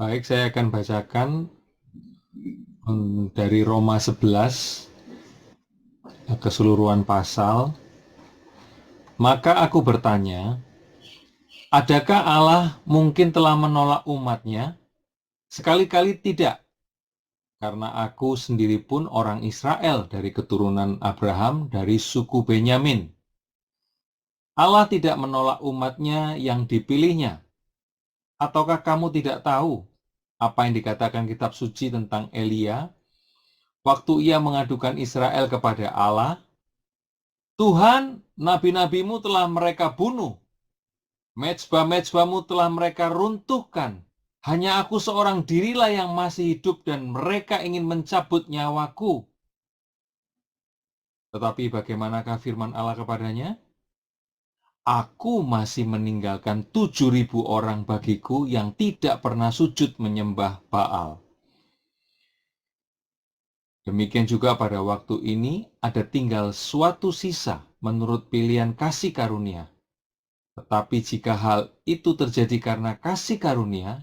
Baik, saya akan bacakan dari Roma 11, keseluruhan pasal. Maka aku bertanya, adakah Allah mungkin telah menolak umatnya? Sekali-kali tidak, karena aku sendiri pun orang Israel dari keturunan Abraham dari suku Benyamin. Allah tidak menolak umatnya yang dipilihnya. Ataukah kamu tidak tahu apa yang dikatakan kitab suci tentang Elia waktu ia mengadukan Israel kepada Allah? Tuhan, nabi-nabimu telah mereka bunuh, mezbah-mezbahmu telah mereka runtuhkan. Hanya aku seorang dirilah yang masih hidup dan mereka ingin mencabut nyawaku. Tetapi bagaimanakah firman Allah kepadanya? Aku masih meninggalkan 7.000 orang bagiku yang tidak pernah sujud menyembah Baal. Demikian juga pada waktu ini ada tinggal suatu sisa menurut pilihan kasih karunia. Tetapi jika hal itu terjadi karena kasih karunia,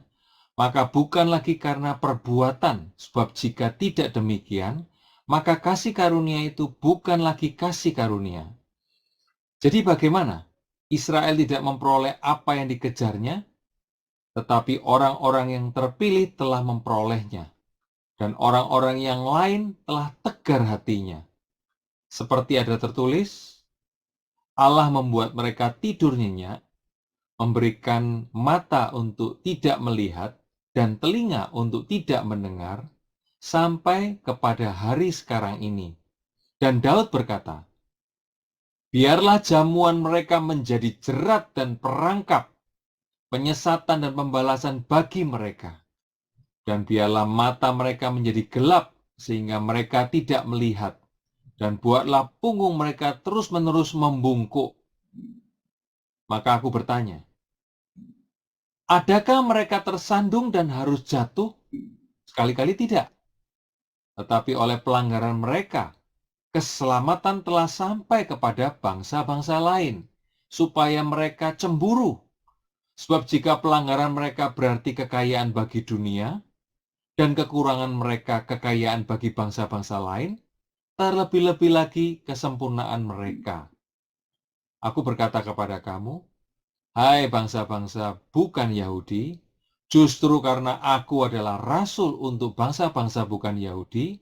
maka bukan lagi karena perbuatan, sebab jika tidak demikian, maka kasih karunia itu bukan lagi kasih karunia. Jadi bagaimana? Israel tidak memperoleh apa yang dikejarnya, tetapi orang-orang yang terpilih telah memperolehnya, dan orang-orang yang lain telah tegar hatinya. Seperti ada tertulis, Allah membuat mereka tidur nyenyak, memberikan mata untuk tidak melihat, dan telinga untuk tidak mendengar, sampai kepada hari sekarang ini. Dan Daud berkata, biarlah jamuan mereka menjadi jerat dan perangkap, penyesatan dan pembalasan bagi mereka. Dan biarlah mata mereka menjadi gelap, sehingga mereka tidak melihat. Dan buatlah punggung mereka terus-menerus membungkuk. Maka aku bertanya, adakah mereka tersandung dan harus jatuh? Sekali-kali tidak. Tetapi oleh pelanggaran mereka, keselamatan telah sampai kepada bangsa-bangsa lain, supaya mereka cemburu. Sebab jika pelanggaran mereka berarti kekayaan bagi dunia, dan kekurangan mereka kekayaan bagi bangsa-bangsa lain, terlebih-lebih lagi kesempurnaan mereka. Aku berkata kepada kamu, hai bangsa-bangsa bukan Yahudi, justru karena aku adalah rasul untuk bangsa-bangsa bukan Yahudi,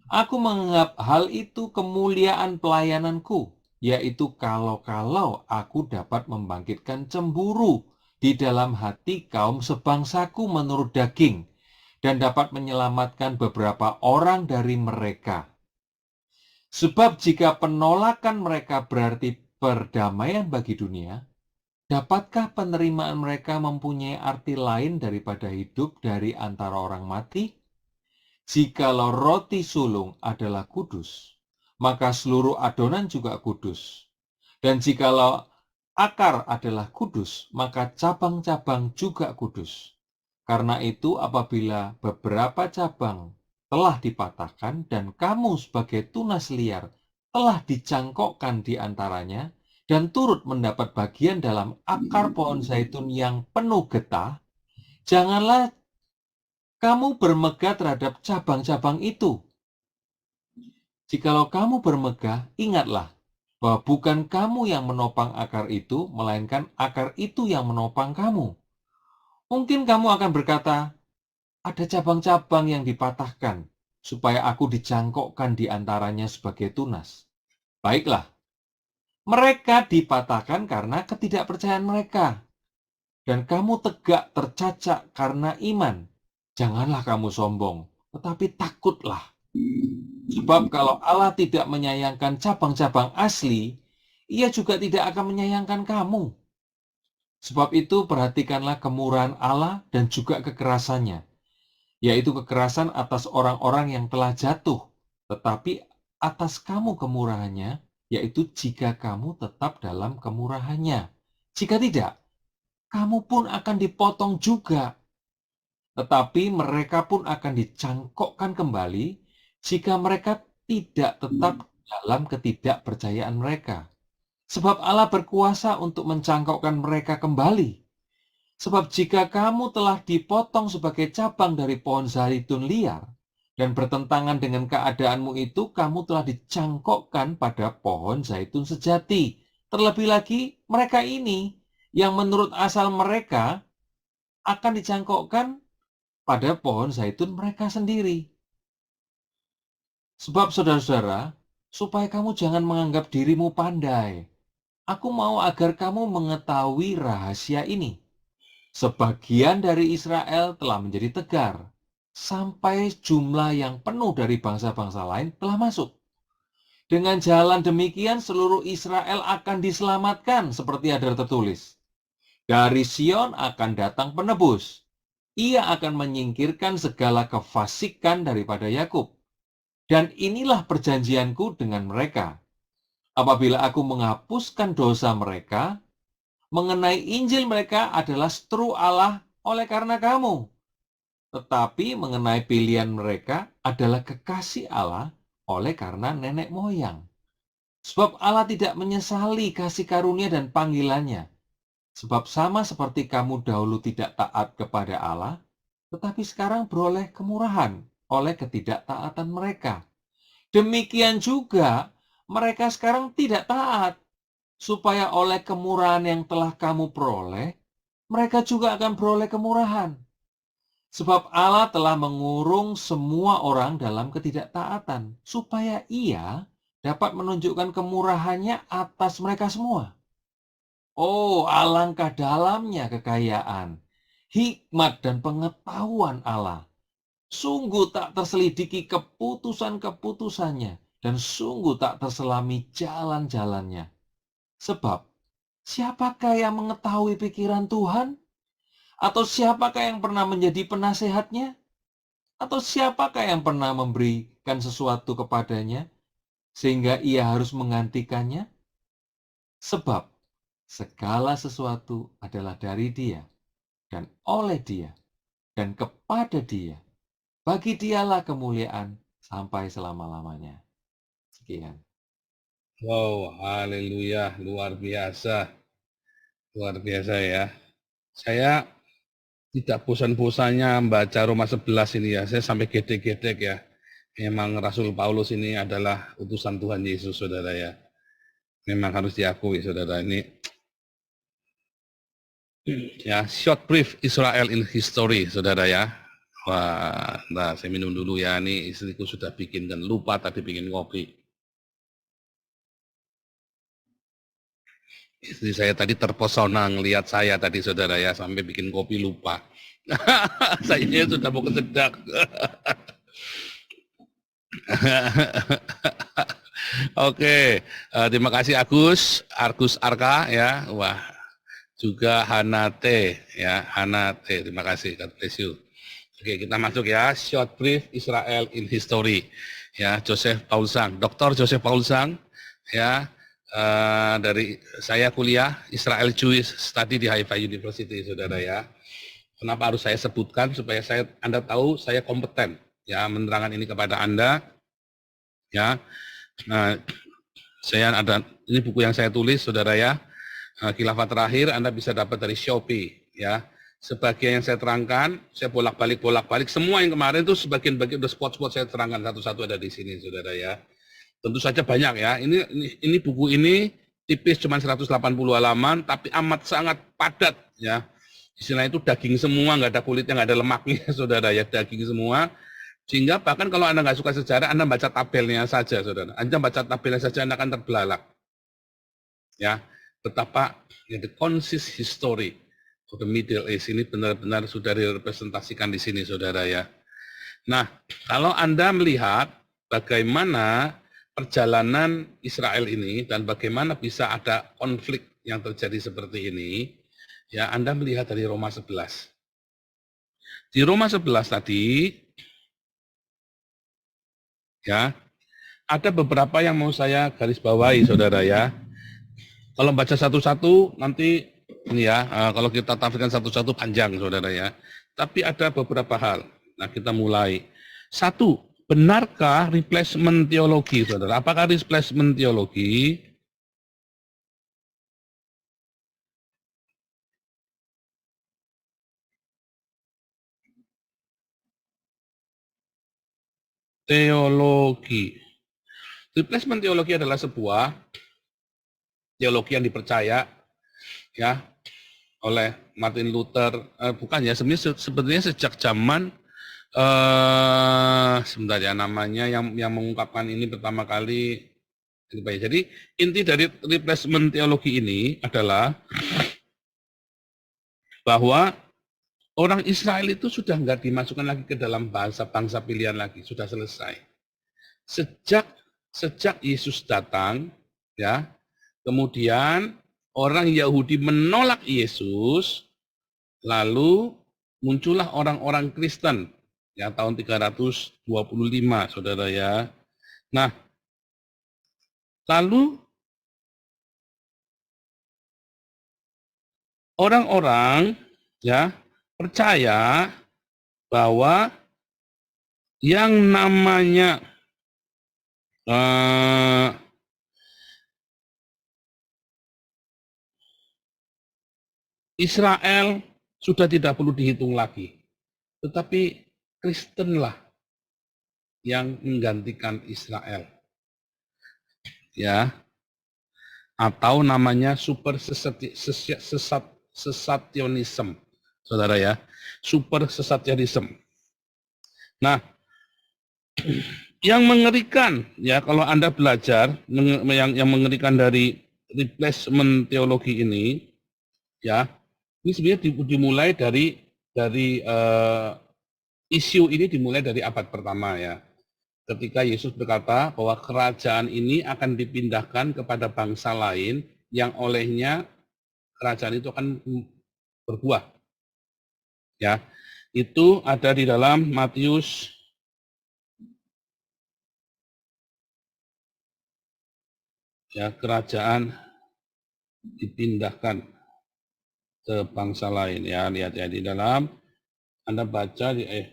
aku menganggap hal itu kemuliaan pelayananku, yaitu kalau-kalau aku dapat membangkitkan cemburu di dalam hati kaum sebangsaku menurut daging, dan dapat menyelamatkan beberapa orang dari mereka. Sebab jika penolakan mereka berarti perdamaian bagi dunia, dapatkah penerimaan mereka mempunyai arti lain daripada hidup dari antara orang mati? Jikalau roti sulung adalah kudus, maka seluruh adonan juga kudus. Dan jikalau akar adalah kudus, maka cabang-cabang juga kudus. Karena itu apabila beberapa cabang telah dipatahkan dan kamu sebagai tunas liar telah dicangkokkan di antaranya dan turut mendapat bagian dalam akar pohon zaitun yang penuh getah, janganlah kamu bermegah terhadap cabang-cabang itu. Jikalau kamu bermegah, ingatlah bahwa bukan kamu yang menopang akar itu, melainkan akar itu yang menopang kamu. Mungkin kamu akan berkata, ada cabang-cabang yang dipatahkan, supaya aku dicangkokkan di antaranya sebagai tunas. Baiklah, mereka dipatahkan karena ketidakpercayaan mereka. Dan kamu tegak tercacak karena iman. Janganlah kamu sombong, tetapi takutlah. Sebab kalau Allah tidak menyayangkan cabang-cabang asli, ia juga tidak akan menyayangkan kamu. Sebab itu perhatikanlah kemurahan Allah dan juga kekerasannya, yaitu kekerasan atas orang-orang yang telah jatuh, tetapi atas kamu kemurahannya, yaitu jika kamu tetap dalam kemurahannya. Jika tidak, kamu pun akan dipotong juga. Tetapi mereka pun akan dicangkokkan kembali jika mereka tidak tetap dalam ketidakpercayaan mereka. Sebab Allah berkuasa untuk mencangkokkan mereka kembali. Sebab jika kamu telah dipotong sebagai cabang dari pohon zaitun liar dan bertentangan dengan keadaanmu itu, kamu telah dicangkokkan pada pohon zaitun sejati. Terlebih lagi mereka ini yang menurut asal mereka akan dicangkokkan pada pohon zaitun mereka sendiri. Sebab saudara-saudara, supaya kamu jangan menganggap dirimu pandai, aku mau agar kamu mengetahui rahasia ini. Sebagian dari Israel telah menjadi tegar, sampai jumlah yang penuh dari bangsa-bangsa lain telah masuk. Dengan jalan demikian seluruh Israel akan diselamatkan seperti ada tertulis. Dari Sion akan datang penebus. Ia akan menyingkirkan segala kefasikan daripada Yakub. Dan inilah perjanjianku dengan mereka. Apabila aku menghapuskan dosa mereka, mengenai Injil mereka adalah seteru Allah oleh karena kamu. Tetapi mengenai pilihan mereka adalah kekasih Allah oleh karena nenek moyang. Sebab Allah tidak menyesali kasih karunia dan panggilannya. Sebab sama seperti kamu dahulu tidak taat kepada Allah, tetapi sekarang beroleh kemurahan oleh ketidaktaatan mereka. Demikian juga mereka sekarang tidak taat, supaya oleh kemurahan yang telah kamu peroleh, mereka juga akan beroleh kemurahan. Sebab Allah telah mengurung semua orang dalam ketidaktaatan, supaya ia dapat menunjukkan kemurahannya atas mereka semua. Oh, alangkah dalamnya kekayaan, hikmat dan pengetahuan Allah. Sungguh tak terselidiki keputusan-keputusannya, dan sungguh tak terselami jalan-jalannya. Sebab, siapakah yang mengetahui pikiran Tuhan? Atau siapakah yang pernah menjadi penasehatnya? Atau siapakah yang pernah memberikan sesuatu kepadanya, sehingga ia harus menggantikannya? Sebab, segala sesuatu adalah dari Dia, dan oleh Dia, dan kepada Dia. Bagi Dialah kemuliaan sampai selama-lamanya. Sekian. Wow, haleluya, luar biasa. Luar biasa ya. Saya tidak bosan-bosannya membaca Roma 11 ini ya. Saya sampai gedek-gedek ya. Memang Rasul Paulus ini adalah utusan Tuhan Yesus, saudara ya. Memang harus diakui, saudara. Ini ya, short brief Israel in history, saudara ya. Wah, nah saya minum dulu ya. Ini istriku sudah bikin dan lupa tadi bikin kopi. Istri saya tadi terpesona ngelihat saya tadi, saudara ya, sampai bikin kopi lupa. Saya sudah mau kesedak. Oke, terima kasih Argus Arka ya. Wah, juga Hanate ya, Hanate. Terima kasih, God bless you. Oke, kita masuk ya. Short brief Israel in history. Ya, Joseph Paulsang, Dr. Joseph Paulsang ya. Dari saya kuliah Israel Jewish Study di Haifa University, saudara ya. Kenapa harus saya sebutkan supaya Anda tahu saya kompeten ya menerangkan ini kepada Anda ya. Nah, ini buku yang saya tulis, saudara ya. Khilafat terakhir Anda bisa dapat dari Shopee ya. Sebagian yang saya terangkan, saya bolak-balik semua yang kemarin itu sebagian-bagian udah spot-spot saya terangkan satu-satu ada di sini, saudara ya. Tentu saja banyak ya. Ini buku ini tipis cuma 180 halaman tapi amat sangat padat ya. Istilah itu daging semua, nggak ada kulitnya, nggak ada lemaknya, saudara ya, daging semua. Sehingga bahkan kalau Anda nggak suka sejarah, Anda baca tabelnya saja, saudara. Anda baca tabelnya saja, Anda akan terbelalak. Ya, betapa ya, the consist history of the Middle East ini benar-benar sudah direpresentasikan di sini, saudara ya. Nah, kalau Anda melihat bagaimana perjalanan Israel ini dan bagaimana bisa ada konflik yang terjadi seperti ini, ya Anda melihat dari Roma 11. Di Roma 11 tadi, ya, ada beberapa yang mau saya garis bawahi, saudara ya. Kalau baca satu-satu nanti ini ya, kalau kita tafsirkan satu-satu panjang, saudara ya. Tapi ada beberapa hal. Nah, kita mulai. Satu, benarkah replacement teologi, saudara? Apakah replacement teologi teologi. Replacement teologi adalah sebuah teologi yang dipercaya ya oleh Martin Luther, bukan ya, sebenarnya sejak zaman sebentar ya, namanya yang mengungkapkan ini pertama kali. Jadi inti dari replacement teologi ini adalah bahwa orang Israel itu sudah nggak dimasukkan lagi ke dalam bangsa pilihan lagi, sudah selesai. Sejak Yesus datang, ya, kemudian orang Yahudi menolak Yesus, lalu muncullah orang-orang Kristen, ya, tahun 325, saudara ya. Nah, lalu orang-orang ya percaya bahwa yang namanya Israel sudah tidak perlu dihitung lagi, tetapi Kristenlah yang menggantikan Israel, ya, atau namanya super sesationism, saudara ya, super sesationism. Nah, yang mengerikan ya kalau Anda belajar yang mengerikan dari replacement teologi ini, ya, ini sebenarnya dimulai dari isu ini dimulai dari abad pertama ya. Ketika Yesus berkata bahwa kerajaan ini akan dipindahkan kepada bangsa lain yang olehnya kerajaan itu akan berbuah. Ya. Itu ada di dalam Matius ya, kerajaan dipindahkan ke bangsa lain ya. Lihat ya di dalam Anda baca di ya.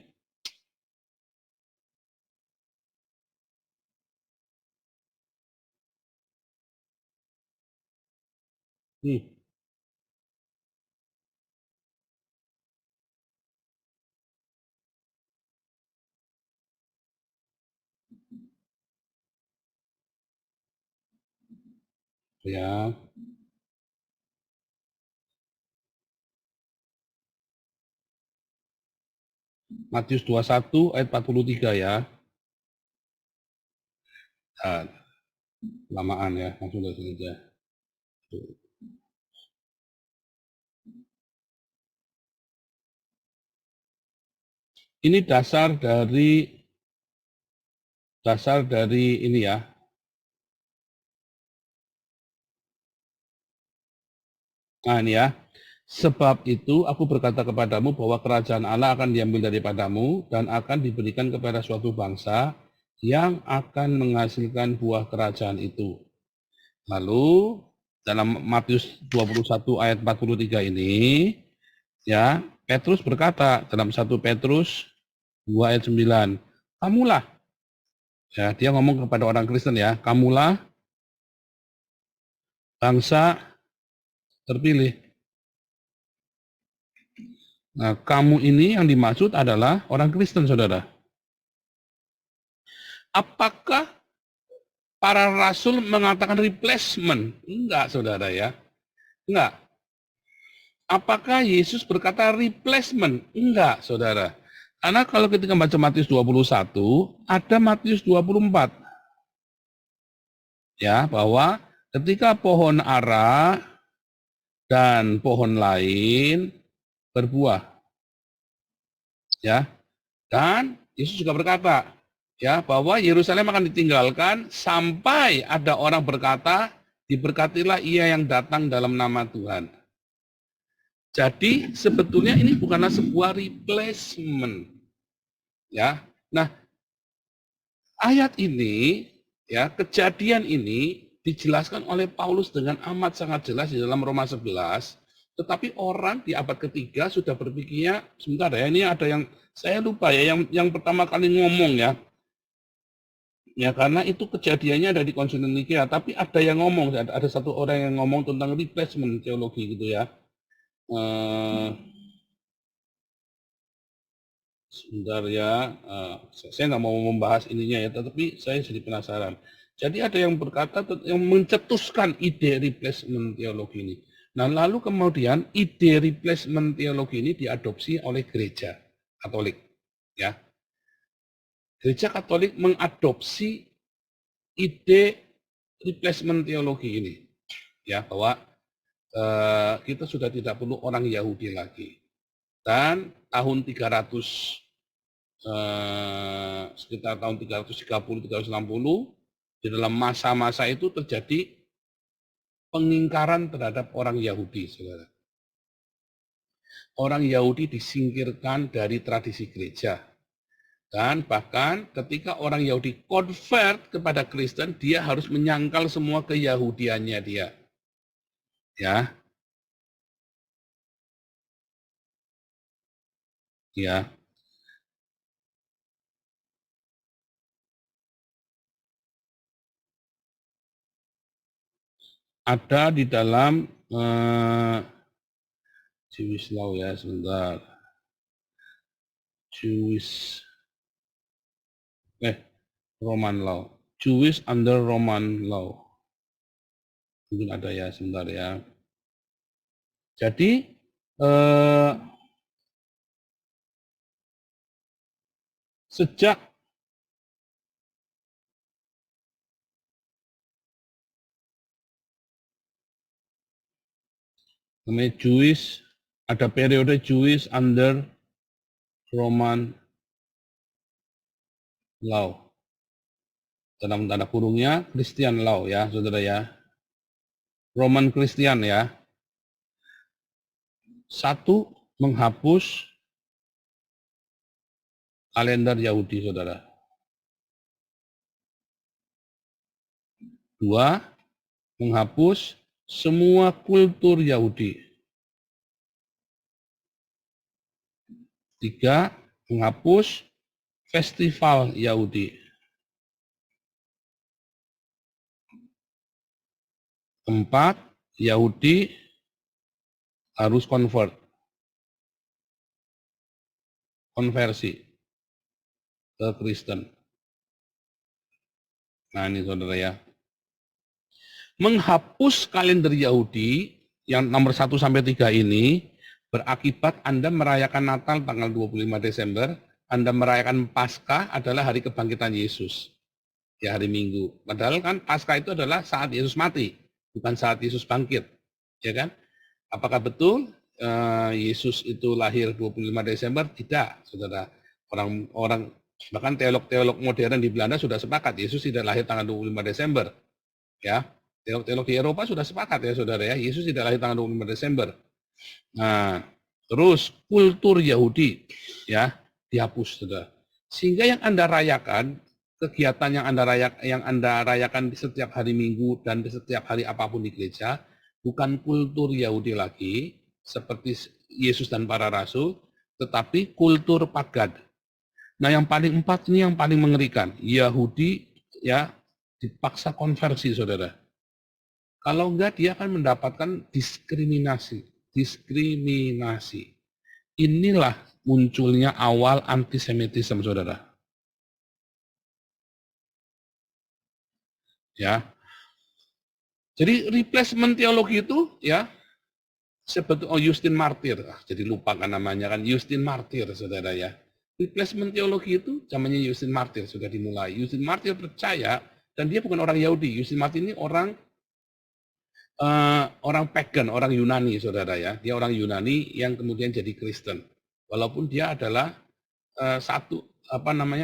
Matius 21 ayat 43 ya. Nah, lamaan ya, langsung dari sini aja. Ini dasar dari ini ya. Nah ini ya. Sebab itu aku berkata kepadamu bahwa kerajaan Allah akan diambil daripadamu dan akan diberikan kepada suatu bangsa yang akan menghasilkan buah kerajaan itu. Lalu dalam Matius 21 ayat 43 ini ya, Petrus berkata dalam 1 Petrus 2 ayat 9, kamulah, ya, dia ngomong kepada orang Kristen ya, kamulah bangsa terpilih. Nah, kamu ini yang dimaksud adalah orang Kristen, saudara. Apakah para rasul mengatakan replacement? Enggak, saudara ya. Enggak. Apakah Yesus berkata replacement? Enggak, saudara. Karena kalau kita baca Matius 21, ada Matius 24. Ya, bahwa ketika pohon ara dan pohon lain berbuah. Ya. Dan Yesus juga berkata, ya, bahwa Yerusalem akan ditinggalkan sampai ada orang berkata, diberkatilah ia yang datang dalam nama Tuhan. Jadi sebetulnya ini bukanlah sebuah replacement. Ya. Nah, ayat ini, ya, kejadian ini dijelaskan oleh Paulus dengan amat sangat jelas di dalam Roma 11, tetapi orang di abad ketiga sudah berpikirnya, sebentar ya, ini ada yang saya lupa ya, yang pertama kali ngomong ya. Ya, karena itu kejadiannya ada di Konsil Nikea, tapi ada yang ngomong, ada satu orang yang ngomong tentang replacement teologi gitu ya. Sebentar ya, saya nggak mau membahas ininya ya, tetapi saya jadi penasaran. Jadi ada yang berkata, yang mencetuskan ide replacement teologi ini. Nah, lalu kemudian ide replacement teologi ini diadopsi oleh gereja Katolik. Ya, gereja Katolik mengadopsi ide replacement teologi ini, ya, bahwa kita sudah tidak perlu orang Yahudi lagi. Dan tahun 300 sekitar tahun 330-360 di dalam masa-masa itu terjadi pengingkaran terhadap orang Yahudi, saudara. Orang Yahudi disingkirkan dari tradisi gereja. Dan bahkan ketika orang Yahudi convert kepada Kristen, dia harus menyangkal semua keyahudiannya dia. Ya. Ya. Ada di dalam Jewish law ya, sebentar. Roman law. Jewish under Roman law. Mungkin ada ya, sebentar ya. Jadi sejak namanya Jewish, ada periode Jewish under Roman law. Dalam tanda kurungnya Christian law ya, saudara ya. Roman Christian ya. Satu, menghapus kalender Yahudi, saudara. Dua, menghapus semua kultur Yahudi. Tiga, menghapus festival Yahudi. Empat, Yahudi harus konversi ke Kristen. Nah ini saudara ya. Menghapus kalender Yahudi yang nomor 1 sampai 3 ini berakibat Anda merayakan Natal tanggal 25 Desember, Anda merayakan Paskah adalah hari kebangkitan Yesus. Ya hari Minggu. Padahal kan Paskah itu adalah saat Yesus mati, bukan saat Yesus bangkit. Ya kan? Apakah betul Yesus itu lahir 25 Desember? Tidak, saudara. Orang bahkan teolog-teolog modern di Belanda sudah sepakat Yesus tidak lahir tanggal 25 Desember. Ya, teolog-teolog di Eropa sudah sepakat ya, saudara ya. Yesus tidak lahir tanggal 25 Desember. Nah, terus kultur Yahudi ya dihapus, saudara. Sehingga yang Anda rayakan, kegiatan yang Anda rayakan di setiap hari Minggu dan di setiap hari apapun di gereja, bukan kultur Yahudi lagi, seperti Yesus dan para rasul, tetapi kultur pagan. Nah yang paling 4 ini yang paling mengerikan. Yahudi ya dipaksa konversi, saudara. Kalau enggak dia akan mendapatkan diskriminasi. Inilah munculnya awal antisemitisme, saudara. Ya. Jadi replacement teologi itu ya sebetulnya Justin Martyr, jadi lupa kan namanya kan Justin Martyr, saudara ya. Replacement teologi itu zamannya Justin Martyr sudah dimulai. Justin Martyr percaya dan dia bukan orang Yahudi. Justin Martyr ini orang pagan, orang Yunani, saudara ya. Dia orang Yunani yang kemudian jadi Kristen. Walaupun dia adalah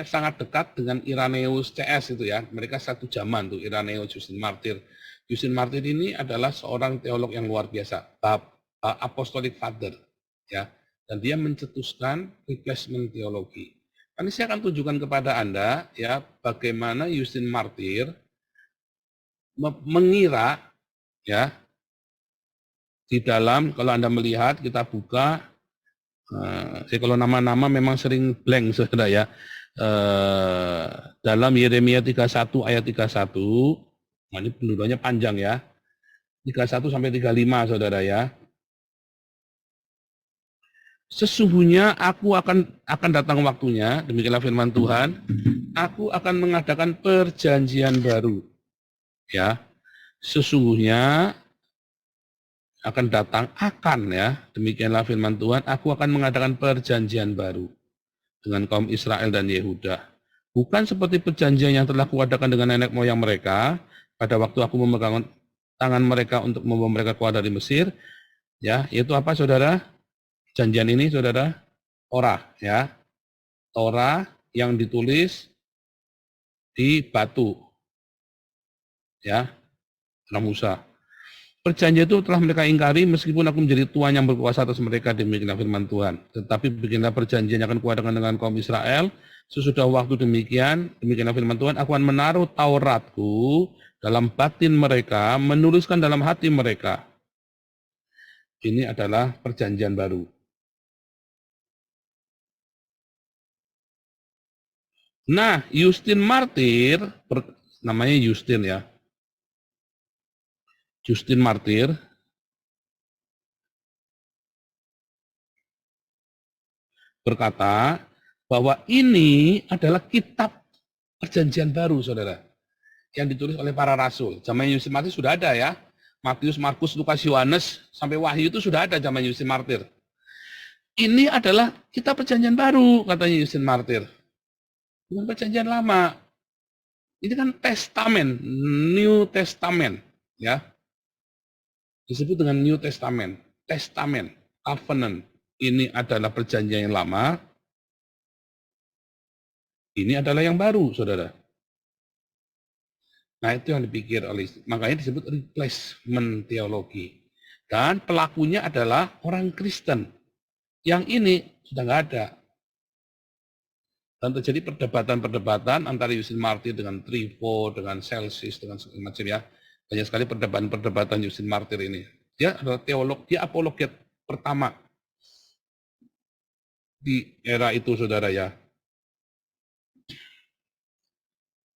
sangat dekat dengan Irenaeus CS itu ya. Mereka satu zaman tuh Irenaeus, Justin Martyr. Justin Martyr ini adalah seorang teolog yang luar biasa, apostolic father ya. Dan dia mencetuskan replacement teologi. Nanti saya akan tunjukkan kepada Anda ya bagaimana Justin Martyr mengira ya di dalam, kalau Anda melihat kita buka kalau nama-nama memang sering blank, saudara ya. Dalam Yeremia 31 ayat 31, nah ini penurutannya panjang ya. 31 sampai 35, saudara ya. Sesungguhnya aku akan datang waktunya, demikianlah firman Tuhan, aku akan mengadakan perjanjian baru. Ya, sesungguhnya demikianlah firman Tuhan, aku akan mengadakan perjanjian baru dengan kaum Israel dan Yehuda. Bukan seperti perjanjian yang telah kuadakan dengan nenek moyang mereka pada waktu aku memegang tangan mereka untuk membawa mereka keluar dari Mesir. Ya, yaitu apa saudara? Perjanjian ini saudara, Torah ya. Torah yang ditulis di batu. Ya, Musa. Perjanjian itu telah mereka ingkari meskipun aku menjadi Tuhan yang berkuasa atas mereka, demikianlah firman Tuhan. Tetapi beginilah perjanjian yang akan kuadakan dengan kaum Israel. Sesudah waktu demikianlah firman Tuhan, aku akan menaruh Tauratku dalam batin mereka, menuliskan dalam hati mereka. Ini adalah perjanjian baru. Nah, Justin Martir, namanya Justin ya. Justin Martir berkata bahwa ini adalah kitab perjanjian baru, saudara, yang ditulis oleh para rasul. Zaman Justin Martir sudah ada ya. Matius, Markus, Lukas, Yohanes, sampai Wahyu itu sudah ada zaman Justin Martir. Ini adalah kitab perjanjian baru, katanya Justin Martir. Bukan perjanjian lama. Ini kan testamen, New Testament, ya. Disebut dengan New Testament, testamen, covenant. Ini adalah perjanjian yang lama, ini adalah yang baru, saudara. Nah, itu yang dipikir oleh, makanya disebut replacement teologi. Dan pelakunya adalah orang Kristen. Yang ini sudah nggak ada. Dan terjadi perdebatan-perdebatan antara Justin Martir dengan Trifo, dengan Celsus, dengan segala macam ya. Banyak sekali perdebatan-perdebatan Justin Martir ini. Dia adalah teolog, dia apologet pertama di era itu, saudara ya.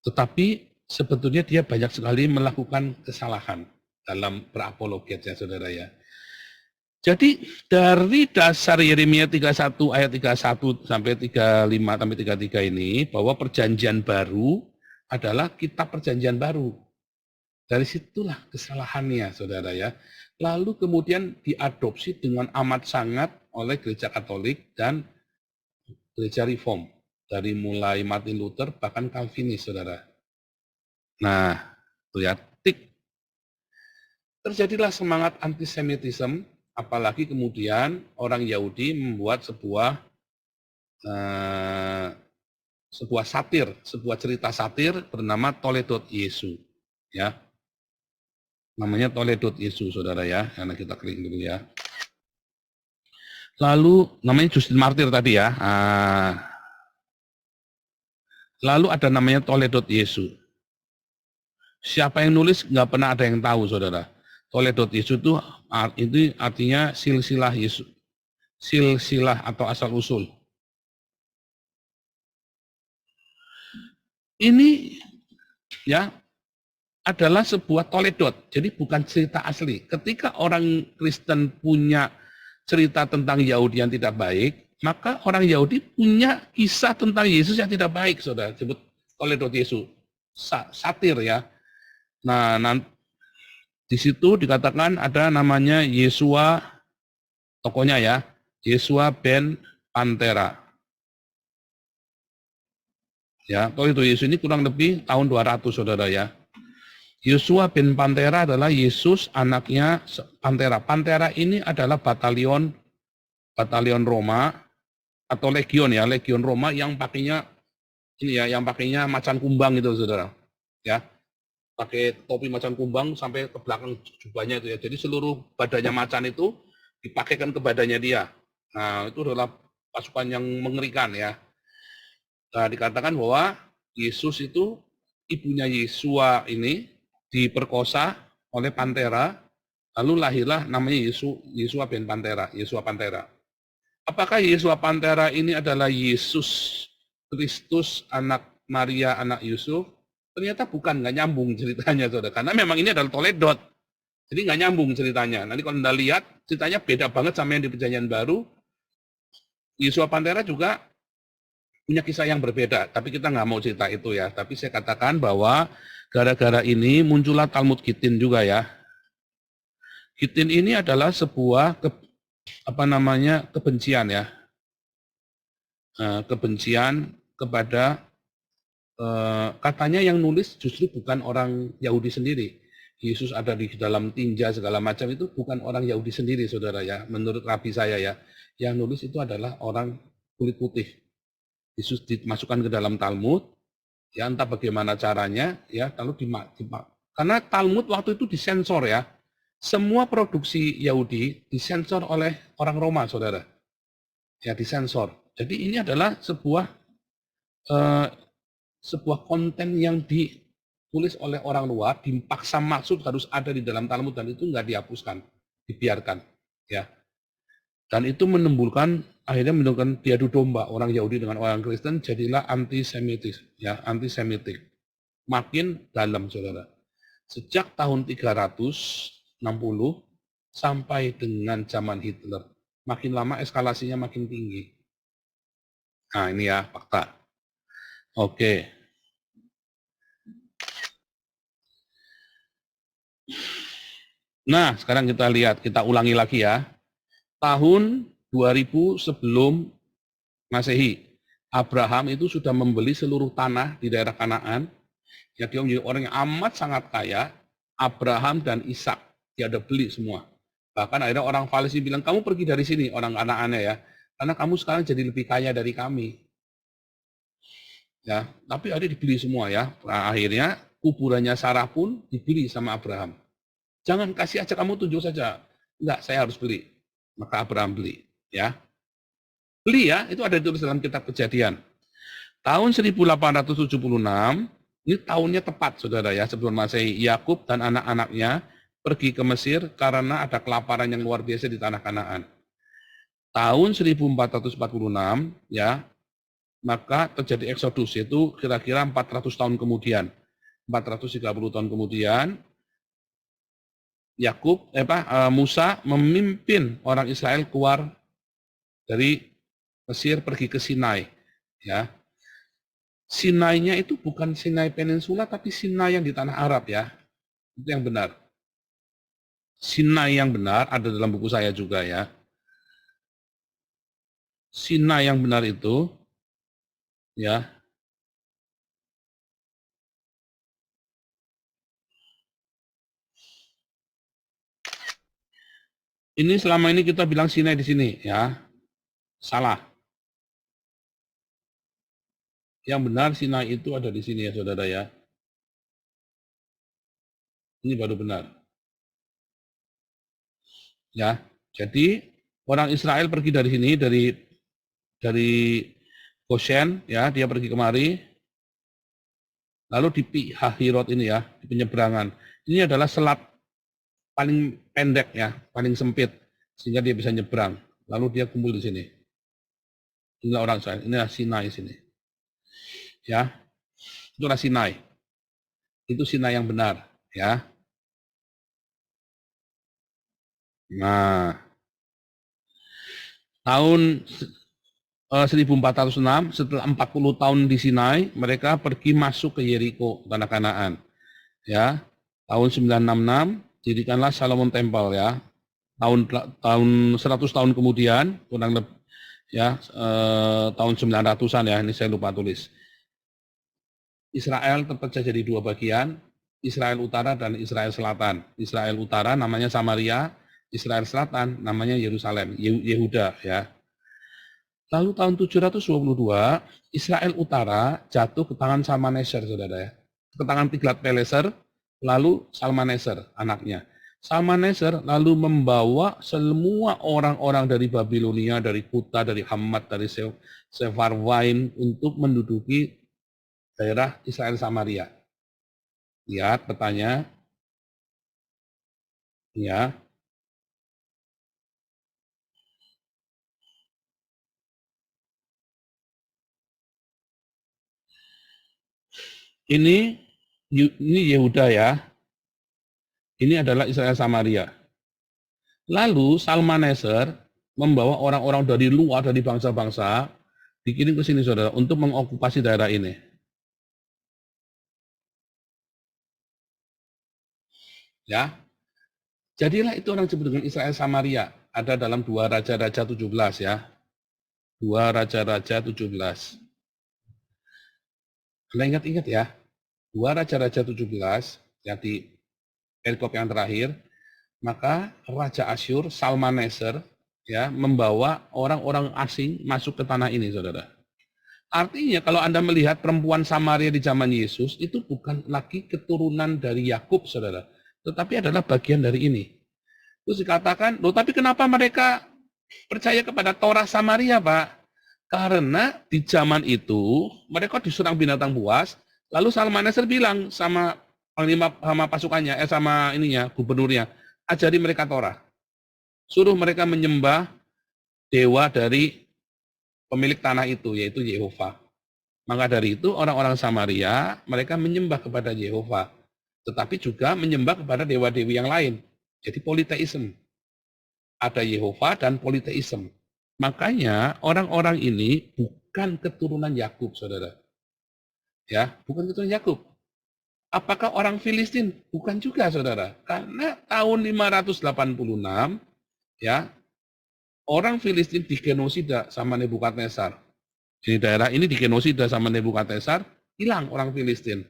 Tetapi sebetulnya dia banyak sekali melakukan kesalahan dalam berapologet ya, saudara ya. Jadi dari dasar Yeremia 31 ayat 31 sampai 35 sampai 33 ini, bahwa perjanjian baru adalah kitab perjanjian baru. Dari situlah kesalahannya, saudara ya. Lalu kemudian diadopsi dengan amat sangat oleh gereja Katolik dan gereja Reform. Dari mulai Martin Luther bahkan Calvinis, saudara. Nah, lihat, terjadilah semangat antisemitisme, apalagi kemudian orang Yahudi membuat sebuah satir, sebuah cerita satir bernama Toledot Yesu, ya. Namanya Toledot Yesu, saudara ya. Karena kita klik dulu ya. Lalu namanya Justin Martir tadi ya. Lalu ada namanya Toledot Yesu. Siapa yang nulis nggak pernah ada yang tahu, saudara. Toledot Yesu itu artinya silsilah Yesus, silsilah atau asal usul. Ini ya adalah sebuah toledot, jadi bukan cerita asli. Ketika orang Kristen punya cerita tentang Yahudi yang tidak baik, maka orang Yahudi punya kisah tentang Yesus yang tidak baik, saudara. Disebut toledot Yesus, satir ya. Nah, di situ dikatakan ada namanya Yesua, tokonya ya, Yesua ben Pantera. Ya, toledot Yesus ini kurang lebih tahun 200, saudara ya. Yesua bin Pantera adalah Yesus anaknya Pantera. Pantera ini adalah batalion Roma atau legion ya, legion Roma yang pakainya ini ya, yang pakainya macan kumbang itu, saudara. Ya, pakai topi macan kumbang sampai ke belakang jubahnya itu ya. Jadi seluruh badannya macan itu dipakaikan ke badannya dia. Nah, itu adalah pasukan yang mengerikan ya. Nah, dikatakan bahwa Yesus itu, ibunya Yesua ini diperkosa oleh Pantera, lalu lahirlah namanya Yesua bin Pantera, Yesua Pantera. Apakah Yesua Pantera ini adalah Yesus Kristus, anak Maria, anak Yusuf? Ternyata bukan, nggak nyambung ceritanya, saudara. Karena memang ini adalah toledot, jadi nggak nyambung ceritanya. Nanti kalau Anda lihat, ceritanya beda banget sama yang di Perjanjian Baru. Yosua Pantera juga punya kisah yang berbeda, tapi kita nggak mau cerita itu ya. Tapi saya katakan bahwa gara-gara ini muncullah Talmud Gitin juga ya. Gitin ini adalah sebuah kebencian ya, kebencian kepada katanya yang nulis justru bukan orang Yahudi sendiri. Yesus ada di dalam tinja segala macam itu bukan orang Yahudi sendiri, saudara ya. Menurut rabi saya ya, yang nulis itu adalah orang kulit putih. Yesus dimasukkan ke dalam Talmud, ya entah bagaimana caranya, ya lalu karena Talmud waktu itu disensor ya. Semua produksi Yahudi disensor oleh orang Roma, saudara. Ya disensor. Jadi ini adalah sebuah konten yang ditulis oleh orang luar, dipaksa maksud harus ada di dalam Talmud dan itu nggak dihapuskan, dibiarkan, ya. Dan itu akhirnya menimbulkan diadu domba orang Yahudi dengan orang Kristen, jadilah antisemitis, ya antisemitik, makin dalam, saudara. Sejak tahun 360 sampai dengan zaman Hitler, makin lama eskalasinya makin tinggi. Nah ini ya fakta. Oke. Nah, sekarang kita lihat, kita ulangi lagi ya. Tahun 2000 sebelum Masehi, Abraham itu sudah membeli seluruh tanah di daerah Kanaan. Ya, dia menjadi orang yang amat sangat kaya. Abraham dan Ishak, dia ada beli semua. Bahkan akhirnya orang Farisi bilang, kamu pergi dari sini, orang Kanaannya ya. Karena kamu sekarang jadi lebih kaya dari kami. Ya, tapi ada dibeli semua ya. Nah, akhirnya kuburannya Sarah pun dibeli sama Abraham. Jangan kasih aja, kamu tunjuk saja. Enggak, saya harus beli. Maka Abraham beli. Ya, beli ya, itu ada ditulis dalam kitab Kejadian. Tahun 1876, ini tahunnya tepat, saudara ya, sebelum Masehi. Yakub dan anak-anaknya pergi ke Mesir karena ada kelaparan yang luar biasa di tanah Kanaan. Tahun 1446, ya, maka terjadi eksodus, yaitu kira-kira 400 tahun kemudian. 430 tahun kemudian, Musa memimpin orang Israel keluar dari Mesir pergi ke Sinai. Ya, Sinai-nya itu bukan Sinai Peninsula, tapi Sinai yang di tanah Arab ya. Itu yang benar. Sinai yang benar ada dalam buku saya juga ya. Sinai yang benar itu ya. Ini selama ini kita bilang Sinai di sini ya. Salah. Yang benar Sinai itu ada di sini ya, saudara ya. Ini baru benar. Ya. Jadi orang Israel pergi dari sini dari Goshen ya, dia pergi kemari. Lalu di Pihahirot ini ya, di penyeberangan. Ini adalah selat paling pendek ya, paling sempit sehingga dia bisa nyebrang. Lalu dia kumpul di sini. Inilah orang Israel, inilah Sinai sini. Ya. Itulah Sinai. Itu Sinai yang benar, ya. Nah, tahun 1406 setelah 40 tahun di Sinai, mereka pergi masuk ke Yeriko, tanah Kanaan. Ya. Tahun 966 didirikanlah Solomon Temple ya. Tahun 100 tahun kemudian, kurang lebih ya, tahun 900-an ya, ini saya lupa tulis. Israel terpecah jadi dua bagian, Israel Utara dan Israel Selatan. Israel Utara namanya Samaria, Israel Selatan namanya Yerusalem, Yehuda ya. Lalu tahun 722, Israel Utara jatuh ke tangan Salmaneser, saudara ya. Ke tangan Tiglat-Pileser, lalu Salmaneser anaknya. Salmaneser lalu membawa semua orang-orang dari Babilonia, dari Kuta, dari Hamat, dari Sefarwain untuk menduduki daerah Israel Samaria. Lihat petanya. Ya. Ini Yehuda ya. Ini adalah Israel Samaria. Lalu Salmaneser membawa orang-orang dari luar, dari bangsa-bangsa, dikirim ke sini, saudara, untuk mengokupasi daerah ini. Ya, jadilah itu orang disebut dengan Israel Samaria. Ada dalam 2 Raja-Raja 17 ya. 2 Raja-Raja 17. Anda ingat-ingat ya, 2 Raja-Raja 17 yang di perikop yang terakhir, maka Raja Asyur, Salmaneser, ya, membawa orang-orang asing masuk ke tanah ini, saudara. Artinya kalau Anda melihat perempuan Samaria di zaman Yesus, itu bukan lagi keturunan dari Yakub, saudara, tetapi adalah bagian dari ini. Terus dikatakan, loh tapi kenapa mereka percaya kepada Torah Samaria, Pak? Karena di zaman itu mereka diserang binatang buas, lalu Salmaneser bilang sama panglima, sama pasukannya, sama ininya, gubernurnya, ajari mereka Torah. Suruh mereka menyembah dewa dari pemilik tanah itu, yaitu Yehova. Maka dari itu orang-orang Samaria, mereka menyembah kepada Yehova, tetapi juga menyembah kepada dewa-dewi yang lain. Jadi politeisme. Ada Yehova dan politeisme. Makanya orang-orang ini bukan keturunan Yakub, saudara. Ya, bukan keturunan Yakub. Apakah orang Filistin? Bukan juga, saudara. Karena tahun 586, ya, orang Filistin digenosida sama Nebukadnezar. Di daerah ini digenosida sama Nebukadnezar, hilang orang Filistin.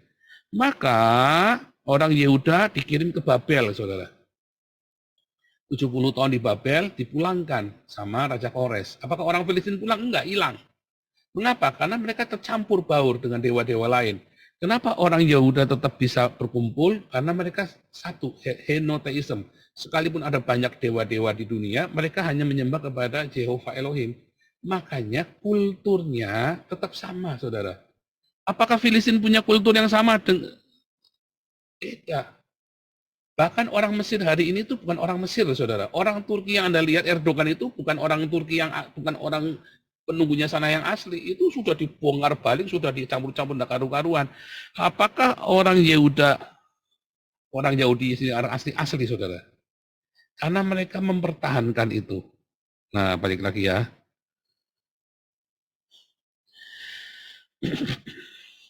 Maka orang Yehuda dikirim ke Babel, saudara. 70 tahun di Babel dipulangkan sama Raja Kores. Apakah orang Filistin pulang? Enggak, hilang. Mengapa? Karena mereka tercampur baur dengan dewa-dewa lain. Kenapa orang Yehuda tetap bisa berkumpul? Karena mereka satu, henotheism. Sekalipun ada banyak dewa-dewa di dunia, mereka hanya menyembah kepada Jehovah Elohim. Makanya kulturnya tetap sama, saudara. Apakah Filistin punya kultur yang sama? Beda. Bahkan orang Mesir hari ini itu bukan orang Mesir, saudara. Orang Turki yang Anda lihat Erdogan itu bukan orang Turki yang bukan orang penunggunya sana yang asli. Itu sudah dibongkar balik, sudah dicampur-campur dengan karu-karuan. Apakah orang Yahudi orang asli, saudara? Karena mereka mempertahankan itu. Nah, balik lagi ya.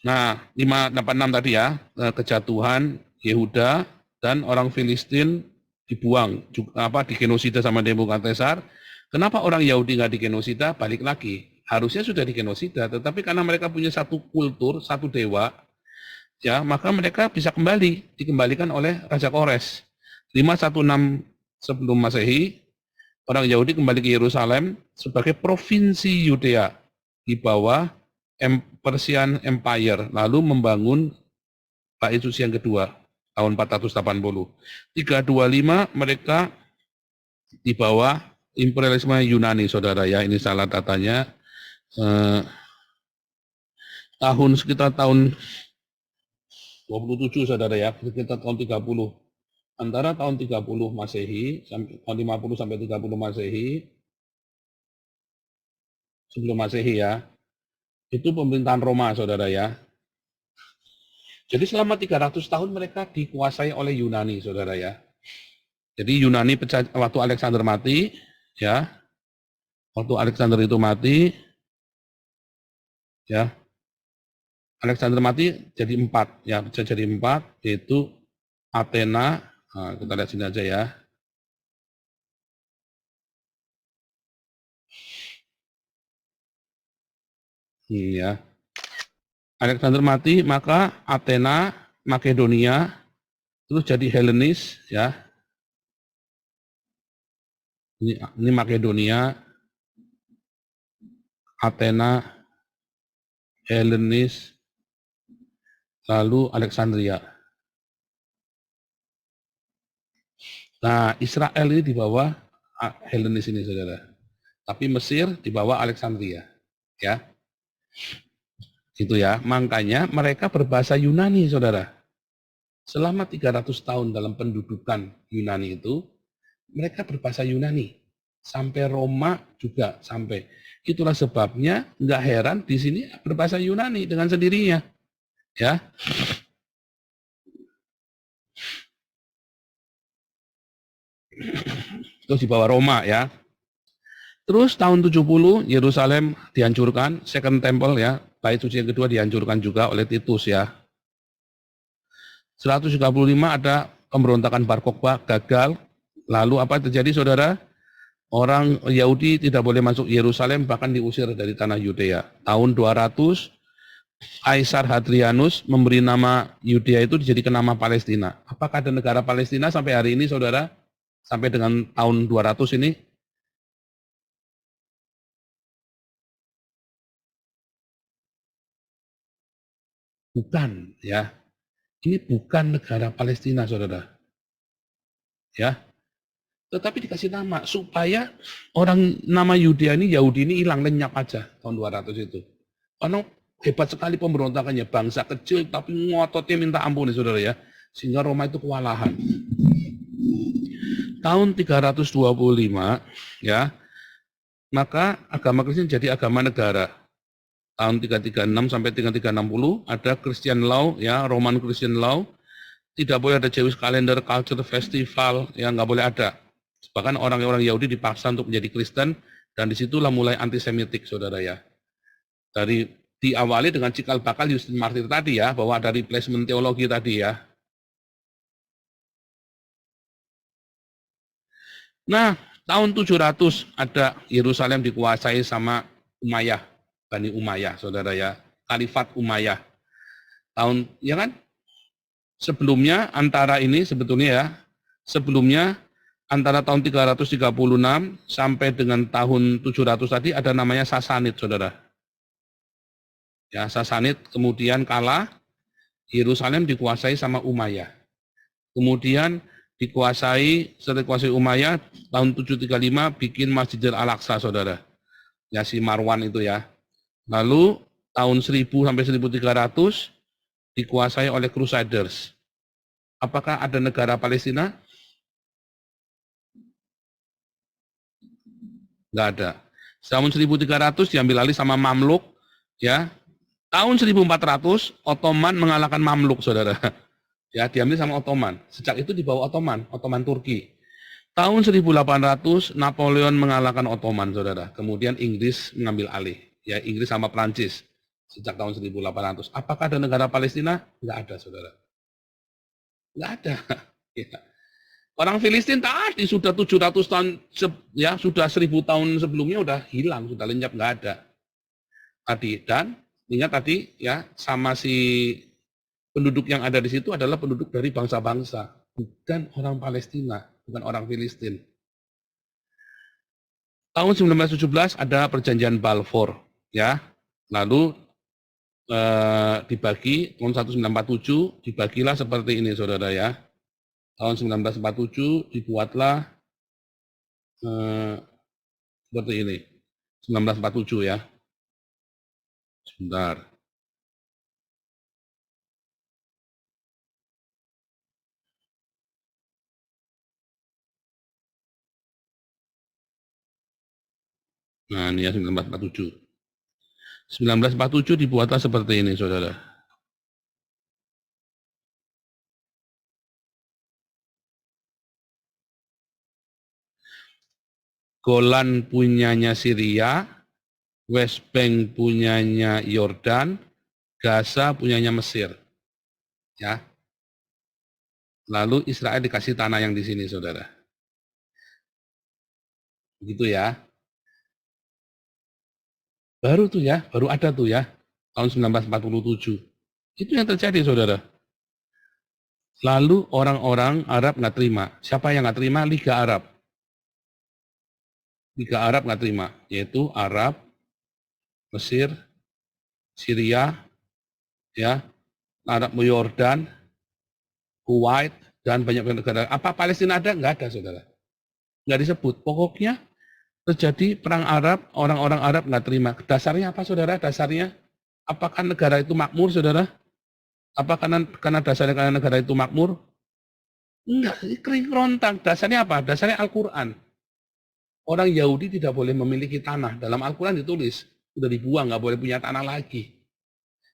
Nah, 586 tadi ya, kejatuhan Yehuda dan orang Filistin dibuang, juga digenosida sama Nebukadnezar. Kenapa orang Yahudi nggak digenosida? Balik lagi, harusnya sudah digenosida, tetapi karena mereka punya satu kultur, satu dewa, ya maka mereka bisa dikembalikan oleh Raja Kores. 516 sebelum Masehi, orang Yahudi kembali ke Yerusalem sebagai provinsi Yudea di bawah Persian Empire, lalu membangun Bait Suci yang kedua tahun 480. 325 mereka di bawah imperialisme Yunani, saudara ya. Ini salah datanya. Sekitar tahun 27, saudara ya, sekitar tahun 30. Antara tahun 30 Masehi sampai tahun 50 sampai 30 Masehi, sebelum Masehi ya, itu pemerintahan Roma, saudara ya. Jadi selama 300 tahun mereka dikuasai oleh Yunani, saudara ya. Jadi Yunani pecah waktu Alexander mati, ya. Waktu Alexander itu mati, ya. Alexander mati jadi 4, ya, bisa jadi 4, yaitu Athena. Nah, kita lihat sini aja ya. Ya. Alexander mati, maka Athena, Makedonia, terus jadi Helenis, ya. Ini Makedonia, Athena, Helenis, lalu Alexandria. Nah, Israel ini di bawah Helenis ini, saudara. Tapi Mesir di bawah Alexandria, ya. Gitu ya. Makanya mereka berbahasa Yunani, saudara. Selama 300 tahun dalam pendudukan Yunani itu, mereka berbahasa Yunani. Sampai Roma juga sampai. Itulah sebabnya nggak heran di sini berbahasa Yunani dengan sendirinya. Ya. Terus di bawah Roma ya. Terus tahun 70 Yerusalem dihancurkan, Second Temple ya, bait suci yang kedua dihancurkan juga oleh Titus ya. 135 ada pemberontakan Bar Kokhba gagal. Lalu apa terjadi saudara? Orang Yahudi tidak boleh masuk Yerusalem, bahkan diusir dari tanah Yudea. Tahun 200 Kaisar Hadrianus memberi nama Yudea itu dijadikan nama Palestina. Apakah ada negara Palestina sampai hari ini saudara? Sampai dengan tahun 200 ini? Bukan ya. Ini bukan negara Palestina saudara. Ya. Tetapi dikasih nama supaya orang nama Yudea ini, Yahudi ini hilang, lenyap aja tahun 200 itu. Karena hebat sekali pemberontakannya, bangsa kecil tapi ngototnya minta ampun ya saudara ya. Sehingga Roma itu kewalahan. Tahun 325 ya, maka agama Kristen jadi agama negara. Tahun 336 sampai 360 ada Christian Law ya, Roman Christian Law. Tidak boleh ada Jewish Calendar, Culture Festival, yang nggak boleh ada. Bahkan orang-orang Yahudi dipaksa untuk menjadi Kristen, dan disitulah mulai antisemitik, saudara ya. Dari diawali dengan cikal bakal Justin Martyr tadi ya, bahwa ada replacement teologi tadi ya. Nah, tahun 700 ada Yerusalem dikuasai sama Umayyah, Bani Umayyah, saudara ya. Khalifat Umayyah. Tahun, ya kan? Sebelumnya antara ini sebetulnya ya, sebelumnya antara tahun 336 sampai dengan tahun 700 tadi ada namanya Sasanid, saudara. Ya, Sasanid kemudian kalah, Yerusalem dikuasai sama Umayyah. Kemudian setelah dikuasai Umayyah, tahun 735 bikin Masjidil Al-Aqsa, saudara. Ya, si Marwan itu ya. Lalu tahun 1000 sampai 1300 dikuasai oleh Crusaders. Apakah ada negara Palestina? Enggak ada. Tahun 1300 diambil alih sama Mamluk, ya. Tahun 1400 Ottoman mengalahkan Mamluk, saudara. Ya, diambil sama Ottoman. Sejak itu di bawah Ottoman Turki. Tahun 1800 Napoleon mengalahkan Ottoman, saudara. Kemudian Inggris mengambil alih. Ya, Inggris sama Prancis sejak tahun 1800. Apakah ada negara Palestina? Enggak ada, saudara. Enggak ada. Ya. Orang Filistin tadi sudah 700 tahun, ya sudah 1000 tahun sebelumnya sudah hilang, sudah lenyap, enggak ada. Tadi, dan ingat tadi ya, sama si penduduk yang ada di situ adalah penduduk dari bangsa-bangsa, bukan orang Palestina, bukan orang Filistin. Tahun 1917 ada perjanjian Balfour, ya. Lalu dibagi tahun 1947 dibagilah seperti ini, saudara ya. Tahun 1947 dibuatlah seperti ini. 1947 ya. Sebentar. Nah, ini ya 1947. 1947 dibuatlah seperti ini, saudara. Golan punyanya Syria, West Bank punyanya Yordan, Gaza punyanya Mesir. Ya. Lalu Israel dikasih tanah yang di sini, saudara. Begitu ya. Baru tuh ya, baru ada tuh ya, tahun 1947. Itu yang terjadi, saudara. Lalu orang-orang Arab nggak terima. Siapa yang nggak terima? Liga Arab. Liga Arab nggak terima, yaitu Arab, Mesir, Syria, ya, Arab Yordan, Kuwait, dan banyak negara. Apa Palestina ada? Nggak ada, saudara. Nggak disebut. Pokoknya terjadi perang Arab, orang-orang Arab nggak terima. Dasarnya apa, saudara? Dasarnya, apakah negara itu makmur, saudara? Apa karena dasarnya karena negara itu makmur? Enggak, kering kerontang. Dasarnya apa? Dasarnya Al-Quran. Orang Yahudi tidak boleh memiliki tanah. Dalam Al-Quran ditulis, sudah dibuang, nggak boleh punya tanah lagi.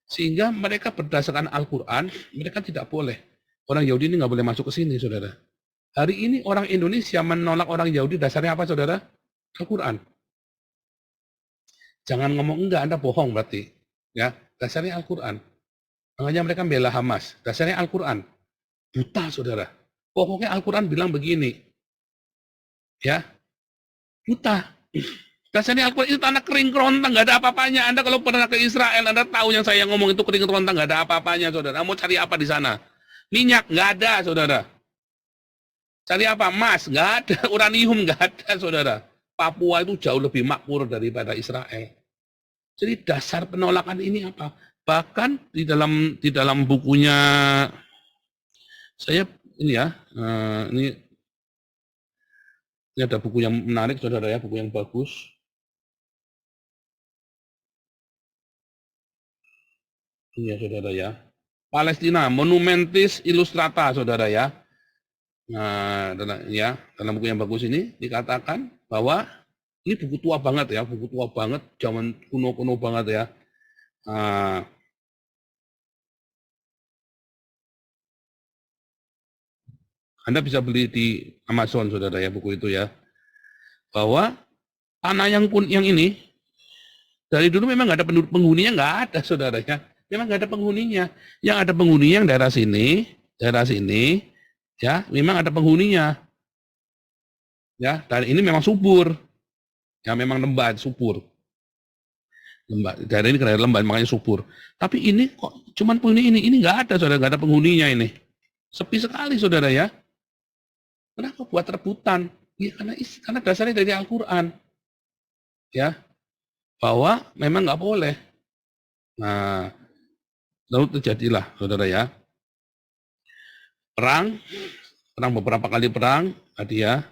Sehingga mereka berdasarkan Al-Quran, mereka tidak boleh. Orang Yahudi ini nggak boleh masuk ke sini, saudara. Hari ini orang Indonesia menolak orang Yahudi, dasarnya apa, saudara? Al-Quran. Jangan ngomong enggak, Anda bohong berarti. Ya, dasarnya Al-Quran. Makanya mereka membela Hamas. Dasarnya Al-Quran. Buta, saudara. Pokoknya Al-Quran bilang begini. Ya, buta. Dasarnya Al-Quran itu tanah kering kerontang, nggak ada apa-apanya. Anda kalau pernah ke Israel, Anda tahu yang saya ngomong itu kering kerontang, nggak ada apa-apanya, saudara. Mau cari apa di sana? Minyak, nggak ada, saudara. Cari apa? Emas, nggak ada. Uranium, nggak ada, saudara. Papua itu jauh lebih makmur daripada Israel. Jadi dasar penolakan ini apa? Bahkan di dalam bukunya saya ini ya, ini ada buku yang menarik, saudara ya, buku yang bagus. Ini ya, saudara ya. Palestina, Monumentis Illustrata, saudara ya. Nah, dalam buku yang bagus ini dikatakan bahwa ini buku tua banget ya, buku tua banget, zaman kuno-kuno banget ya. Nah, Anda bisa beli di Amazon, saudara ya, buku itu ya. Bahwa tanah yang ini dari dulu memang nggak ada penghuninya, nggak ada, saudara ya. Memang nggak ada penghuninya. Yang ada penghuninya yang daerah sini, ya, memang ada penghuninya. Ya, dan ini memang subur. Ya, memang lembah, subur. Lembah, daerah ini daerah lembah, makanya subur. Tapi ini kok cuman penghuni ini nggak ada, saudara, nggak ada penghuninya ini. Sepi sekali, saudara ya. Kenapa buat rebutan? Ya, karena dasarnya dari Al-Quran. Ya, bahwa memang nggak boleh. Nah, lalu terjadilah, saudara ya, perang beberapa kali perang, tadi ya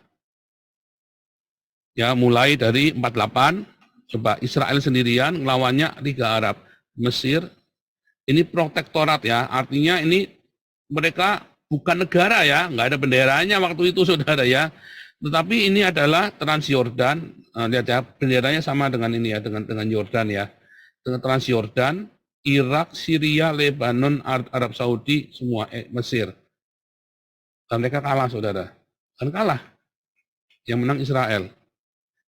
mulai dari 48, coba Israel sendirian ngelawannya Liga Arab, Mesir, ini protektorat ya, artinya ini mereka bukan negara ya, nggak ada benderanya waktu itu, saudara ya, tetapi ini adalah Transyordan, lihat ya, benderanya sama dengan ini ya, dengan Yordan ya, dengan Transyordan, Irak, Syria, Lebanon, Arab Saudi, semua Mesir. Dan mereka kalah, saudara. Dan kalah. Yang menang Israel.